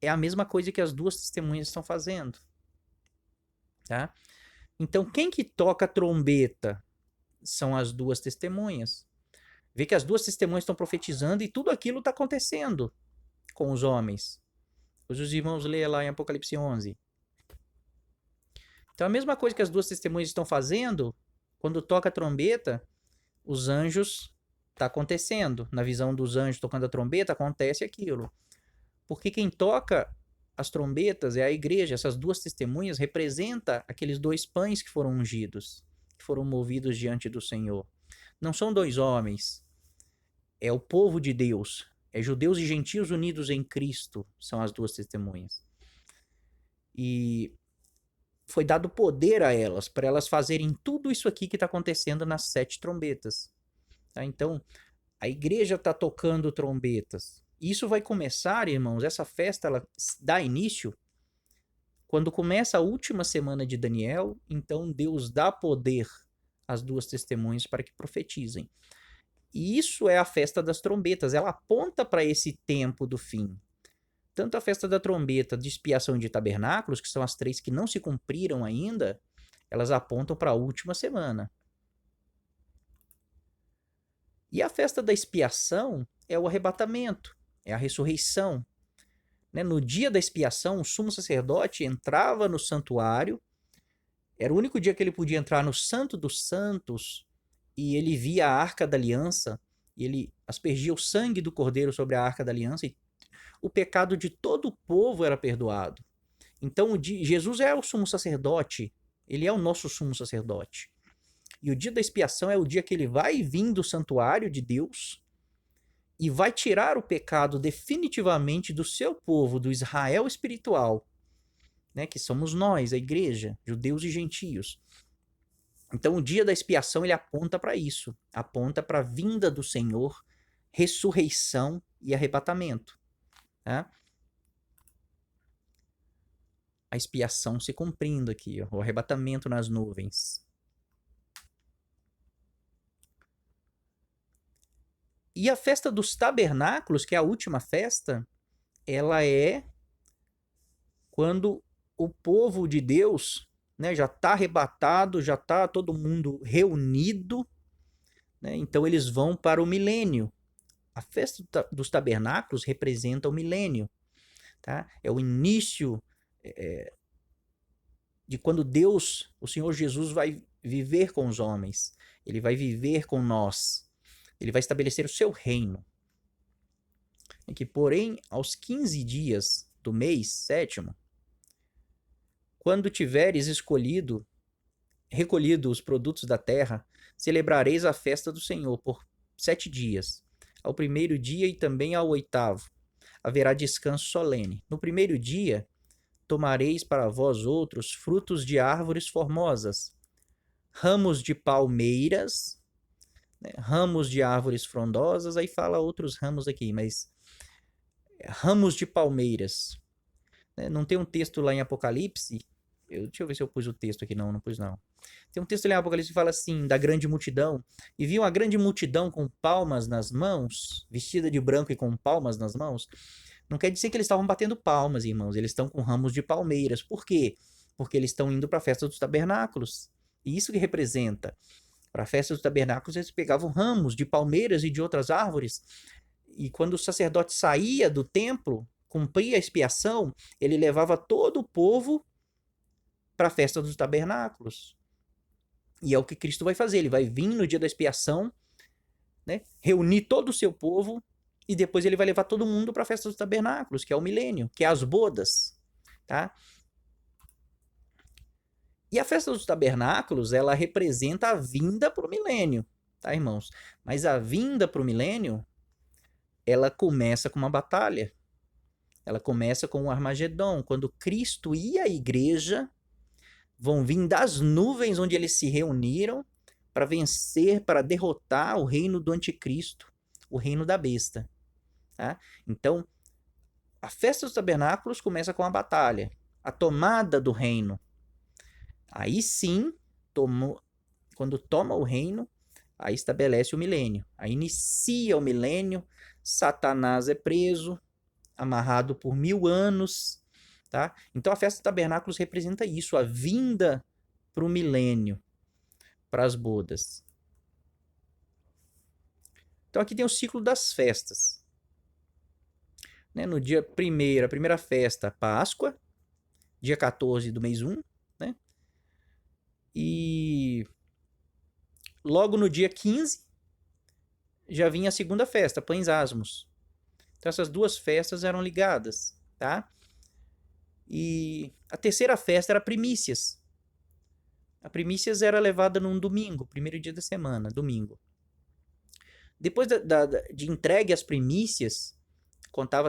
é a mesma coisa que as duas testemunhas estão fazendo. Tá? Então, quem que toca a trombeta são as duas testemunhas. Vê que as duas testemunhas estão profetizando e tudo aquilo está acontecendo com os homens. Os irmãos leem lá em Apocalipse 11. Então, a mesma coisa que as duas testemunhas estão fazendo, quando toca a trombeta, os anjos, está acontecendo. Na visão dos anjos tocando a trombeta, acontece aquilo. Porque quem toca as trombetas é a igreja. Essas duas testemunhas representam aqueles 2 pães que foram ungidos, que foram movidos diante do Senhor. Não são 2 homens, é o povo de Deus, é judeus e gentios unidos em Cristo, são as duas testemunhas. E foi dado poder a elas, para elas fazerem tudo isso aqui que está acontecendo nas 7 trombetas. Tá? Então, a igreja está tocando trombetas. Isso vai começar, irmãos, essa festa ela dá início quando começa a última semana de Daniel. Então Deus dá poder às duas testemunhas para que profetizem. E isso é a festa das trombetas, ela aponta para esse tempo do fim. Tanto a festa da trombeta de expiação de tabernáculos, que são as 3 que não se cumpriram ainda, elas apontam para a última semana. E a festa da expiação é o arrebatamento, é a ressurreição. No dia da expiação, o sumo sacerdote entrava no santuário, era o único dia que ele podia entrar no Santo dos Santos, e ele via a Arca da Aliança, e ele aspergia o sangue do Cordeiro sobre a Arca da Aliança, e o pecado de todo o povo era perdoado. Então, Jesus é o sumo sacerdote, ele é o nosso sumo sacerdote. E o dia da expiação é o dia que ele vai vir do santuário de Deus e vai tirar o pecado definitivamente do seu povo, do Israel espiritual, né, que somos nós, a igreja, judeus e gentios. Então, o dia da expiação ele aponta para isso, aponta para a vinda do Senhor, ressurreição e arrebatamento. Tá? A expiação se cumprindo aqui, ó, o arrebatamento nas nuvens. E a festa dos tabernáculos, que é a última festa, ela é quando o povo de Deus, né, já está arrebatado, já está todo mundo reunido, né? Então eles vão para o milênio. A festa dos tabernáculos representa o milênio, tá? É o início de quando Deus, o Senhor Jesus, vai viver com os homens. Ele vai viver com nós. Ele vai estabelecer o seu reino. É que, porém, aos 15 dias do mês sétimo, quando tiveres recolhido os produtos da terra, celebrareis a festa do Senhor por 7 dias. Ao primeiro dia e também ao 8º haverá descanso solene. No primeiro dia tomareis para vós outros frutos de árvores formosas, ramos de palmeiras, né, ramos de árvores frondosas, aí fala outros ramos aqui, mas ramos de palmeiras. Né? Não tem um texto lá em Apocalipse? Deixa eu ver se eu pus o texto aqui. Não pus não. Tem um texto lá em Apocalipse que fala assim, da grande multidão. E viu a grande multidão com palmas nas mãos, vestida de branco e com palmas nas mãos. Não quer dizer que eles estavam batendo palmas, irmãos. Eles estão com ramos de palmeiras. Por quê? Porque eles estão indo para a festa dos tabernáculos. E isso que representa. Para a festa dos tabernáculos, eles pegavam ramos de palmeiras e de outras árvores. E quando o sacerdote saía do templo, cumpria a expiação, ele levava todo o povo para a festa dos tabernáculos. E é o que Cristo vai fazer. Ele vai vir no dia da expiação, né, reunir todo o seu povo, e depois ele vai levar todo mundo para a festa dos tabernáculos, que é o milênio, que é as bodas, tá? E a festa dos tabernáculos, ela representa a vinda para o milênio, tá, irmãos? Mas a vinda para o milênio, ela começa com uma batalha. Ela começa com o Armagedon, quando Cristo e a igreja vão vir das nuvens onde eles se reuniram para vencer, para derrotar o reino do anticristo, o reino da besta. Tá? Então, a festa dos tabernáculos começa com a batalha, a tomada do reino. Aí sim, quando toma o reino, aí estabelece o milênio. Aí inicia o milênio, Satanás é preso, amarrado por 1000 anos. Tá? Então a festa dos tabernáculos representa isso, a vinda para o milênio, para as bodas. Então aqui tem o ciclo das festas. Né? No dia 1º, a primeira festa, Páscoa, dia 14 do mês 1. Né? E logo no dia 15, já vinha a segunda festa, Pães Asmos. Então essas duas festas eram ligadas. Tá? E a terceira festa era Primícias. A Primícias era levada num domingo, primeiro dia da semana, domingo. Depois de entregue as primícias, contava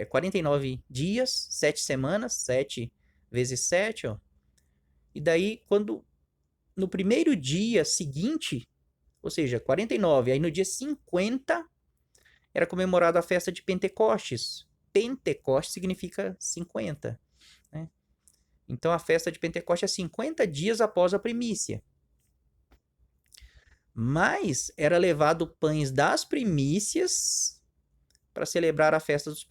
49 dias, 7 semanas, 7 vezes 7, ó. E daí, quando no primeiro dia seguinte, ou seja, 49, aí no dia 50, era comemorada a festa de Pentecostes. Pentecostes significa 50. Né? Então, a festa de Pentecostes é 50 dias após a primícia. Mas era levado pães das primícias para celebrar a festa de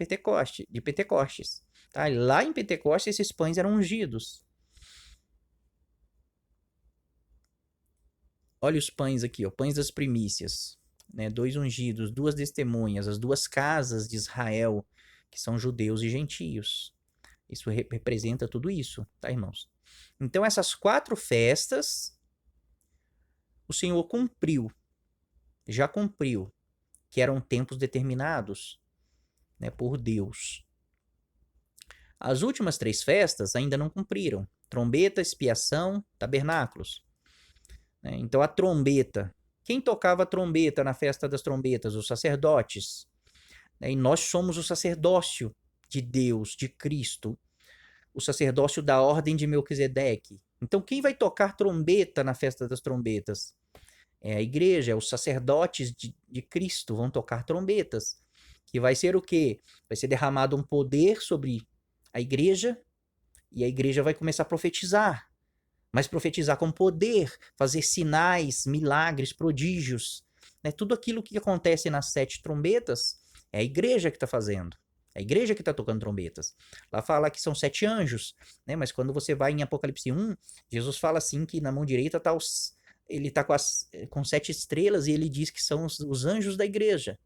Pentecostes. Tá? Lá em Pentecostes, esses pães eram ungidos. Olha os pães aqui, ó, pães das primícias. Né? 2 ungidos, 2 testemunhas, as 2 casas de Israel, que são judeus e gentios. Isso representa tudo isso, tá, irmãos? Então, essas 4 festas, o Senhor já cumpriu, que eram tempos determinados, né, por Deus. As últimas 3 festas ainda não cumpriram. Trombeta, expiação, tabernáculos. Né? Então, a trombeta. Quem tocava a trombeta na festa das trombetas? Os sacerdotes. Né? E nós somos o sacerdócio de Deus, de Cristo. O sacerdócio da ordem de Melquisedeque. Então, quem vai tocar trombeta na festa das trombetas? É a igreja, os sacerdotes de Cristo vão tocar trombetas. Que vai ser o quê? Vai ser derramado um poder sobre a igreja e a igreja vai começar a profetizar. Mas profetizar com poder, fazer sinais, milagres, prodígios. Né? Tudo aquilo que acontece nas 7 trombetas é a igreja que está fazendo. É a igreja que está tocando trombetas. Lá fala que são 7 anjos. Né? Mas quando você vai em Apocalipse 1, Jesus fala assim que na mão direita está ele está com 7 estrelas e ele diz que são os anjos da igreja.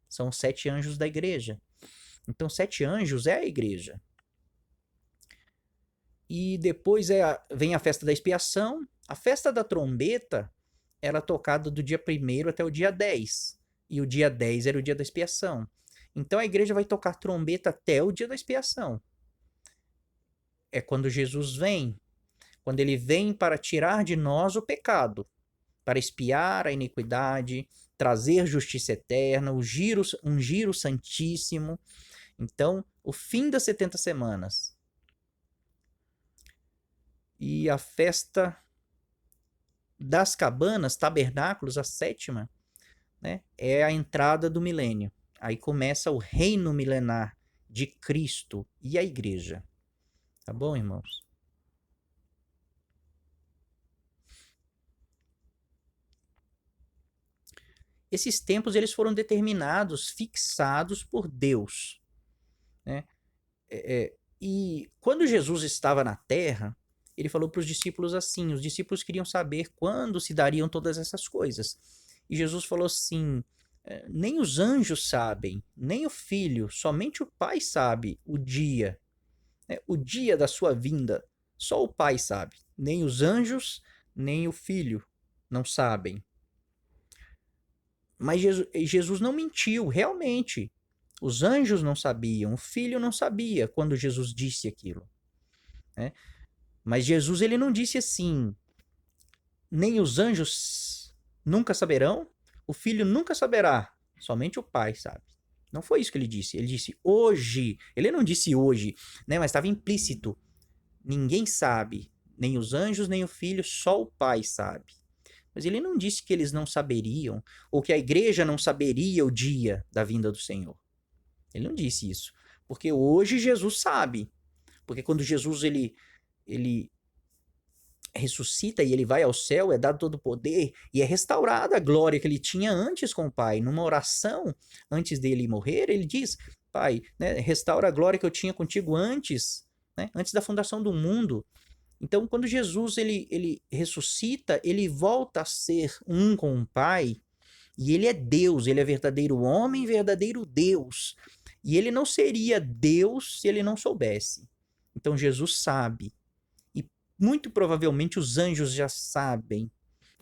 São os 7 anjos da igreja. Então, 7 anjos é a igreja. E depois vem a festa da expiação. A festa da trombeta era tocada do dia 1º até o dia 10. E o dia 10 era o dia da expiação. Então a igreja vai tocar trombeta até o dia da expiação. É quando Jesus vem. Quando ele vem para tirar de nós o pecado, para expiar a iniquidade, trazer justiça eterna, ungir o Santíssimo. Então, o fim das 70 semanas. E a festa das cabanas, tabernáculos, a 7ª, né, é a entrada do milênio. Aí começa o reino milenar de Cristo e a igreja. Tá bom, irmãos? Esses tempos eles foram determinados, fixados por Deus, né? E quando Jesus estava na terra, ele falou para os discípulos assim, os discípulos queriam saber quando se dariam todas essas coisas. E Jesus falou assim, nem os anjos sabem, nem o Filho, somente o Pai sabe o dia da sua vinda. Só o Pai sabe, nem os anjos, nem o Filho não sabem. Mas Jesus não mentiu, realmente. Os anjos não sabiam, o Filho não sabia quando Jesus disse aquilo, né? Mas Jesus ele não disse assim, nem os anjos nunca saberão, o Filho nunca saberá, somente o Pai sabe. Não foi isso que ele disse. Ele disse hoje. Ele não disse hoje, né? Mas estava implícito. Ninguém sabe, nem os anjos, nem o Filho, só o Pai sabe. Mas ele não disse que eles não saberiam, ou que a igreja não saberia o dia da vinda do Senhor. Ele não disse isso. Porque hoje Jesus sabe. Porque quando Jesus ele ressuscita e ele vai ao céu, é dado todo o poder e é restaurada a glória que ele tinha antes com o Pai. Numa oração, antes dele morrer, ele diz, Pai, né, restaura a glória que eu tinha contigo antes, né, antes da fundação do mundo. Então, quando Jesus ele ressuscita, ele volta a ser um com o Pai, e ele é Deus, ele é verdadeiro homem, verdadeiro Deus. E ele não seria Deus se ele não soubesse. Então, Jesus sabe. E muito provavelmente os anjos já sabem,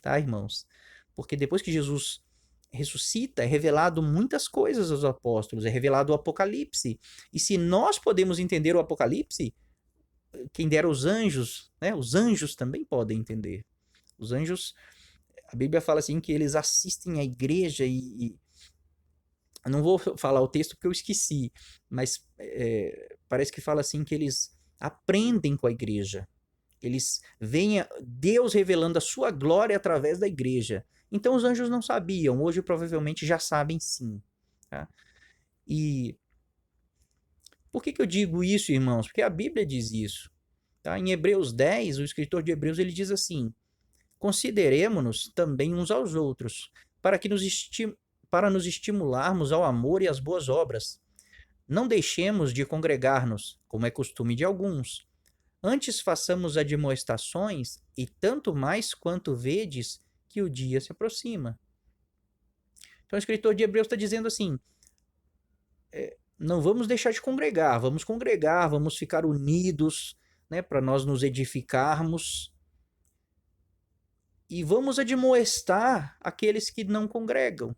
tá, irmãos? Porque depois que Jesus ressuscita, é revelado muitas coisas aos apóstolos, é revelado o Apocalipse. E se nós podemos entender o Apocalipse, quem dera os anjos, né? Os anjos também podem entender. Os anjos, a Bíblia fala assim que eles assistem à igreja e eu não vou falar o texto porque eu esqueci, mas parece que fala assim que eles aprendem com a igreja. Eles veem Deus revelando a sua glória através da igreja. Então os anjos não sabiam, hoje provavelmente já sabem sim. Tá? E por que eu digo isso, irmãos? Porque a Bíblia diz isso. Tá? Em Hebreus 10, o escritor de Hebreus ele diz assim, consideremo-nos também uns aos outros, para nos estimularmos ao amor e às boas obras. Não deixemos de congregar-nos, como é costume de alguns. Antes façamos admoestações, e tanto mais quanto vedes que o dia se aproxima. Então o escritor de Hebreus está dizendo assim, não vamos deixar de congregar, vamos ficar unidos, né, para nós nos edificarmos, e vamos admoestar aqueles que não congregam.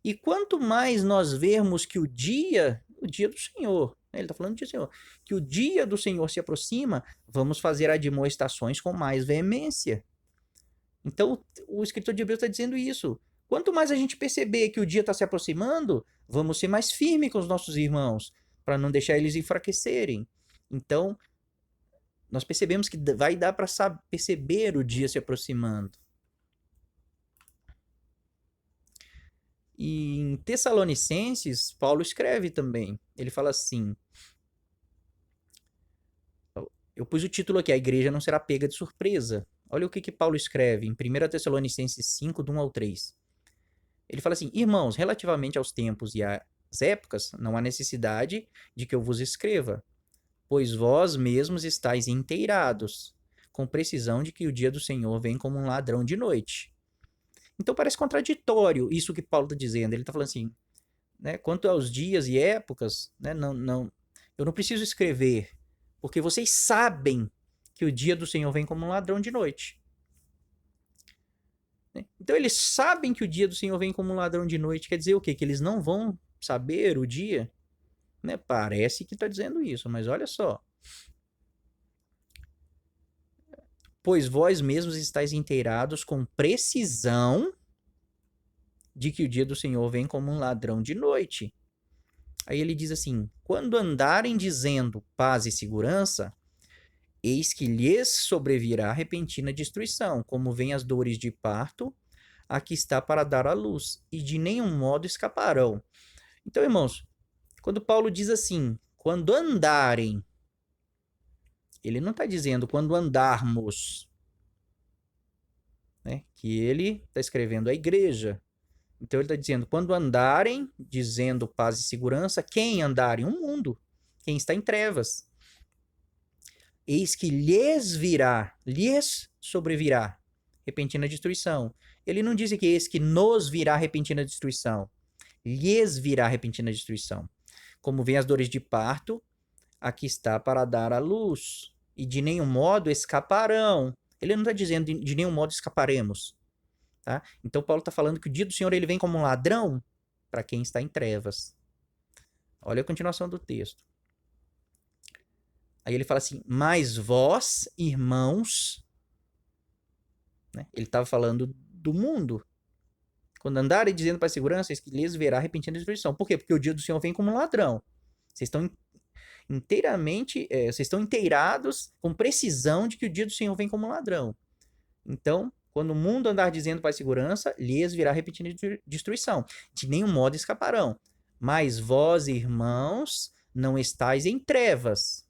E quanto mais nós vermos que o dia do Senhor, né, ele está falando do Senhor, que o dia do Senhor se aproxima, vamos fazer admoestações com mais veemência. Então, o escritor de Hebreus está dizendo isso. Quanto mais a gente perceber que o dia está se aproximando, vamos ser mais firmes com os nossos irmãos, para não deixar eles enfraquecerem. Então, nós percebemos que vai dar para perceber o dia se aproximando. E em Tessalonicenses, Paulo escreve também. Ele fala assim, eu pus o título aqui, a igreja não será pega de surpresa. Olha o que Paulo escreve em 1 Tessalonicenses 5, do 1 ao 3. Ele fala assim, irmãos, relativamente aos tempos e às épocas, não há necessidade de que eu vos escreva, pois vós mesmos estáis inteirados, com precisão de que o dia do Senhor vem como um ladrão de noite. Então parece contraditório isso que Paulo está dizendo. Ele está falando assim, né, quanto aos dias e épocas, né, eu não preciso escrever, porque vocês sabem que o dia do Senhor vem como um ladrão de noite. Então eles sabem que o dia do Senhor vem como um ladrão de noite. Quer dizer o quê? Que eles não vão saber o dia? Né? Parece que está dizendo isso, mas olha só. Pois vós mesmos estáis inteirados com precisão de que o dia do Senhor vem como um ladrão de noite. Aí ele diz assim: quando andarem dizendo paz e segurança, eis que lhes sobrevirá repentina destruição, como vêm as dores de parto, a que está para dar à luz, e de nenhum modo escaparão. Então, irmãos, quando Paulo diz assim, quando andarem, ele não está dizendo quando andarmos, né? Que ele está escrevendo à igreja. Então ele está dizendo, quando andarem, dizendo paz e segurança, quem andarem? O mundo, quem está em trevas. Eis que lhes sobrevirá repentina destruição. Ele não diz que eis que nos virá repentina destruição. Lhes virá repentina destruição. Como vem as dores de parto, aqui está para dar à luz. E de nenhum modo escaparão. Ele não está dizendo de nenhum modo escaparemos. Tá? Então Paulo está falando que o dia do Senhor ele vem como um ladrão para quem está em trevas. Olha a continuação do texto. Aí ele fala assim, mas vós, irmãos, né? Ele estava falando do mundo. Quando andarem dizendo para a segurança, que lhes verá repentina destruição. Por quê? Porque o dia do Senhor vem como um ladrão. Vocês estão vocês estão inteirados com precisão de que o dia do Senhor vem como um ladrão. Então, quando o mundo andar dizendo para a segurança, lhes virá repentina destruição. De nenhum modo escaparão. Mas vós, irmãos, não estáis em trevas,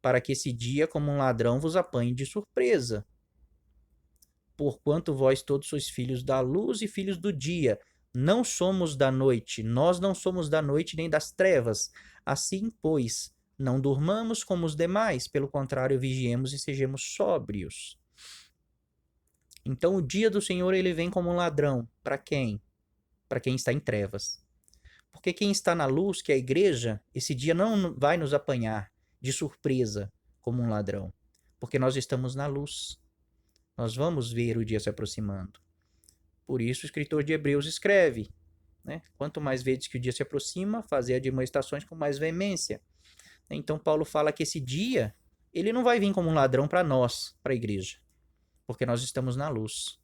para que esse dia, como um ladrão, vos apanhe de surpresa. Porquanto vós todos sois filhos da luz e filhos do dia. Não somos da noite, nós não somos da noite nem das trevas. Assim, pois, não durmamos como os demais, pelo contrário, vigiemos e sejamos sóbrios. Então, o dia do Senhor ele vem como um ladrão. Para quem? Para quem está em trevas. Porque quem está na luz, que é a igreja, esse dia não vai nos apanhar de surpresa como um ladrão. Porque nós estamos na luz. Nós vamos ver o dia se aproximando. Por isso o escritor de Hebreus escreve, né? Quanto mais vedes que o dia se aproxima, fazer admoestações com mais veemência. Então Paulo fala que esse dia, ele não vai vir como um ladrão para nós, para a igreja. Porque nós estamos na luz.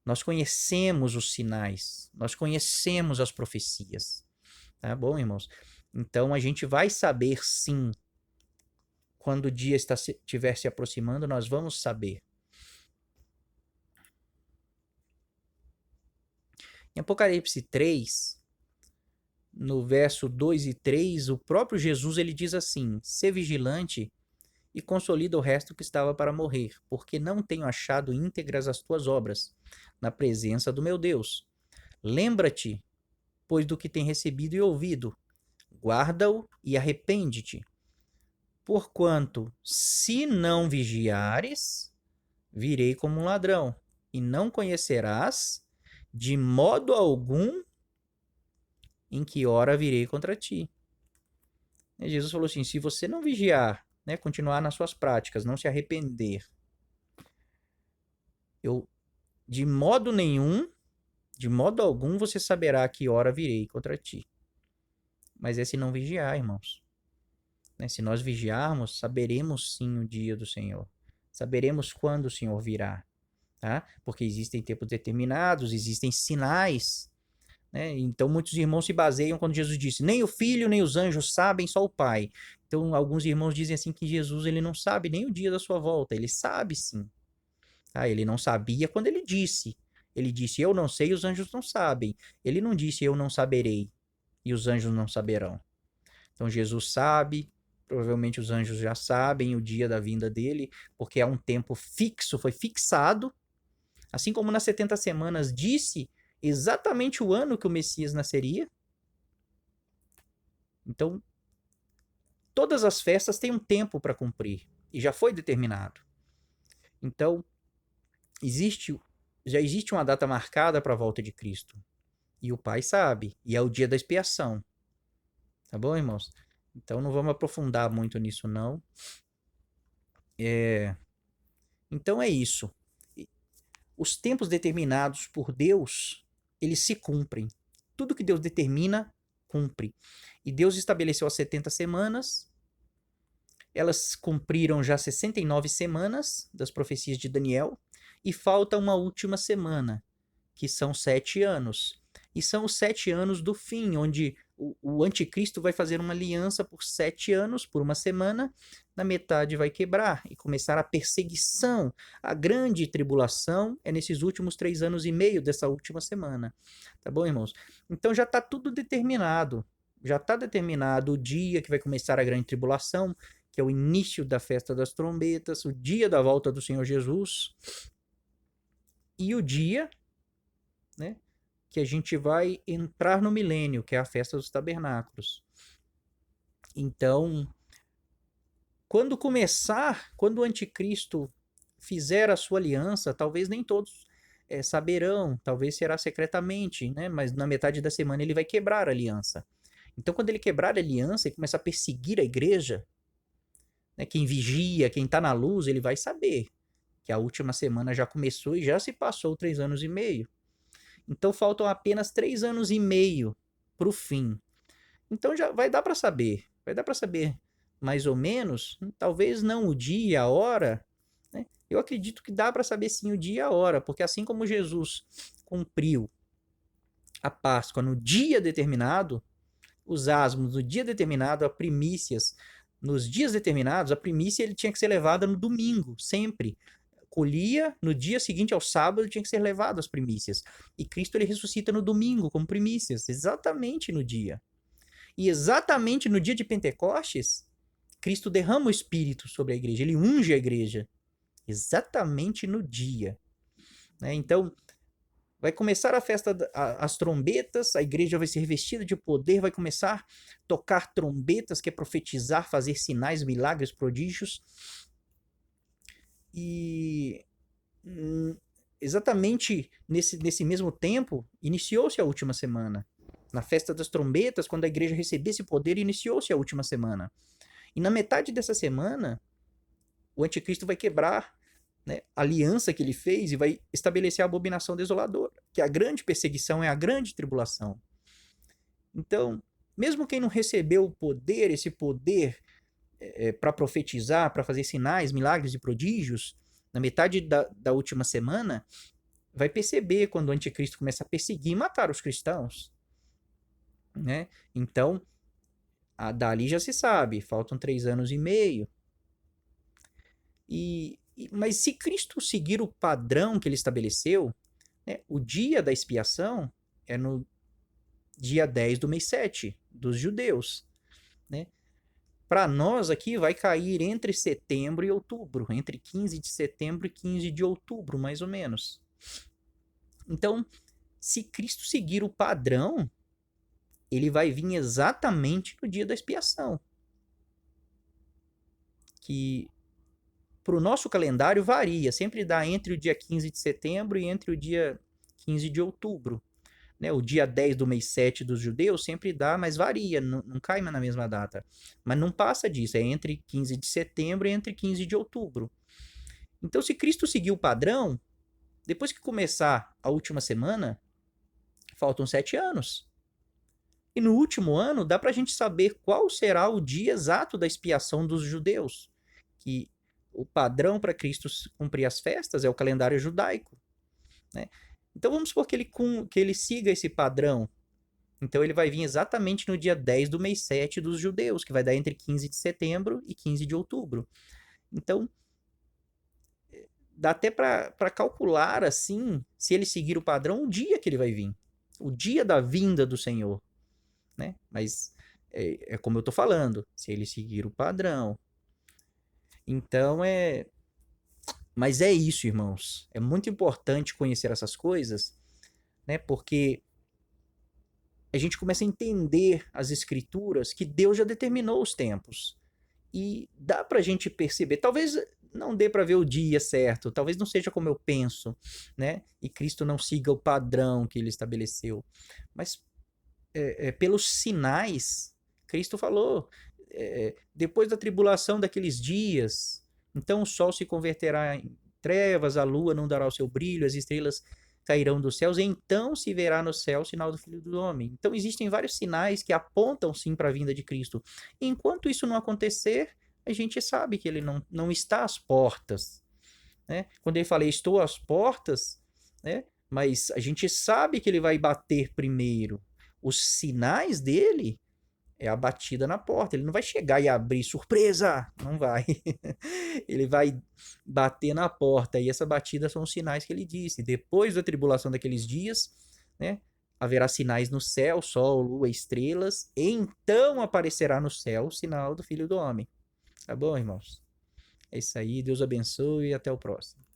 Nós conhecemos os sinais, nós conhecemos as profecias. Tá bom, irmãos? Então a gente vai saber sim, quando o dia estiver se aproximando, nós vamos saber. Em Apocalipse 3, no verso 2 e 3, o próprio Jesus ele diz assim: "Sê vigilante e consolida o resto que estava para morrer, porque não tenho achado íntegras as tuas obras na presença do meu Deus. Lembra-te, pois, do que tem recebido e ouvido, guarda-o e arrepende-te. Porquanto, se não vigiares, virei como um ladrão, e não conhecerás de modo algum em que hora virei contra ti." E Jesus falou assim: se você não vigiar, né, continuar nas suas práticas, não se arrepender, de modo nenhum, de modo algum, você saberá a que hora virei contra ti. Mas é se não vigiar, irmãos. Né? Se nós vigiarmos, saberemos sim o dia do Senhor. Saberemos quando o Senhor virá. Tá? Porque existem tempos determinados, existem sinais. Né? Então, muitos irmãos se baseiam quando Jesus disse: nem o Filho, nem os anjos sabem, só o Pai. Então, alguns irmãos dizem assim que Jesus ele não sabe nem o dia da sua volta. Ele sabe sim. Tá? Ele não sabia quando ele disse. Ele disse: eu não sei, os anjos não sabem. Ele não disse: eu não saberei, e os anjos não saberão. Então, Jesus sabe. Provavelmente os anjos já sabem o dia da vinda dele, porque é um tempo fixo, foi fixado. Assim como nas 70 semanas disse exatamente o ano que o Messias nasceria. Então, todas as festas têm um tempo para cumprir, e já foi determinado. Então, já existe uma data marcada para a volta de Cristo. E o Pai sabe, e é o dia da expiação. Tá bom, irmãos? Então não vamos aprofundar muito nisso, não. Então é isso. Os tempos determinados por Deus, eles se cumprem. Tudo que Deus determina, cumpre. E Deus estabeleceu as 70 semanas. Elas cumpriram já 69 semanas das profecias de Daniel. E falta uma última semana, que são 7 anos. E são os 7 anos do fim, onde o anticristo vai fazer uma aliança por 7 anos, por uma semana, na metade vai quebrar e começar a perseguição. A grande tribulação é nesses últimos 3 anos e meio dessa última semana. Tá bom, irmãos? Então já está tudo determinado. Já está determinado o dia que vai começar a grande tribulação, que é o início da festa das trombetas, o dia da volta do Senhor Jesus, e o dia, né, que a gente vai entrar no milênio, que é a festa dos tabernáculos. Então, quando o anticristo fizer a sua aliança, talvez nem todos saberão, talvez será secretamente, né? Mas na metade da semana ele vai quebrar a aliança. Então, quando ele quebrar a aliança e começar a perseguir a igreja, né, quem vigia, quem está na luz, ele vai saber que a última semana já começou e já se passou 3 anos e meio. Então faltam apenas 3 anos e meio para o fim. Então já vai dar para saber. Vai dar para saber mais ou menos, talvez não o dia, a hora. Né? Eu acredito que dá para saber sim o dia e a hora, porque assim como Jesus cumpriu a Páscoa no dia determinado, os asmos no dia determinado, a primícias nos dias determinados, a primícia ele tinha que ser levada no domingo, sempre. Colhia, no dia seguinte ao sábado tinha que ser levado as primícias. E Cristo ele ressuscita no domingo como primícias, exatamente no dia. E exatamente no dia de Pentecostes, Cristo derrama o Espírito sobre a igreja, ele unge a igreja. Exatamente no dia. Né? Então, vai começar a festa, as trombetas, a igreja vai ser revestida de poder, vai começar a tocar trombetas, que é profetizar, fazer sinais, milagres, prodígios. E exatamente nesse mesmo tempo, iniciou-se a última semana. Na festa das trombetas, quando a igreja recebeu esse poder, iniciou-se a última semana. E na metade dessa semana, o anticristo vai quebrar, né, a aliança que ele fez e vai estabelecer a abominação desoladora, que a grande perseguição é a grande tribulação. Então, mesmo quem não recebeu o poder, esse poder para profetizar, para fazer sinais, milagres e prodígios, na metade da última semana, vai perceber quando o anticristo começa a perseguir e matar os cristãos. Né? Então, dali já se sabe, faltam 3 anos e meio. Mas se Cristo seguir o padrão que ele estabeleceu, né, o dia da expiação é no dia 10 do mês 7 dos judeus. Né? Para nós aqui vai cair entre setembro e outubro, entre 15 de setembro e 15 de outubro, mais ou menos. Então, se Cristo seguir o padrão, ele vai vir exatamente no dia da expiação. Que para o nosso calendário varia, sempre dá entre o dia 15 de setembro e entre o dia 15 de outubro. Né? O dia 10 do mês 7 dos judeus sempre dá, mas varia, não cai na mesma data. Mas não passa disso, é entre 15 de setembro e entre 15 de outubro. Então, se Cristo seguir o padrão, depois que começar a última semana, faltam 7 anos. E no último ano, dá para a gente saber qual será o dia exato da expiação dos judeus. Que o padrão para Cristo cumprir as festas é o calendário judaico. Né? Então vamos supor que ele siga esse padrão. Então ele vai vir exatamente no dia 10 do mês 7 dos judeus, que vai dar entre 15 de setembro e 15 de outubro. Então, dá até para calcular, assim, se ele seguir o padrão, o dia que ele vai vir. O dia da vinda do Senhor. Né? Mas é como eu estou falando, se ele seguir o padrão. Então Mas é isso, irmãos. É muito importante conhecer essas coisas, né? Porque a gente começa a entender as escrituras que Deus já determinou os tempos. E dá pra gente perceber, talvez não dê para ver o dia certo, talvez não seja como eu penso, né? E Cristo não siga o padrão que ele estabeleceu. Mas pelos sinais, Cristo falou, depois da tribulação daqueles dias, então o sol se converterá em trevas, a lua não dará o seu brilho, as estrelas cairão dos céus, e então se verá no céu o sinal do Filho do Homem. Então existem vários sinais que apontam sim para a vinda de Cristo. Enquanto isso não acontecer, a gente sabe que ele não está às portas, né? Quando ele fala, estou às portas, né? Mas a gente sabe que ele vai bater primeiro. Os sinais dele é a batida na porta. Ele não vai chegar e abrir, surpresa! Não vai. Ele vai bater na porta. E essa batida são os sinais que ele disse. Depois da tribulação daqueles dias, né? Haverá sinais no céu, sol, lua, estrelas. E então aparecerá no céu o sinal do Filho do Homem. Tá bom, irmãos? É isso aí. Deus abençoe e até o próximo.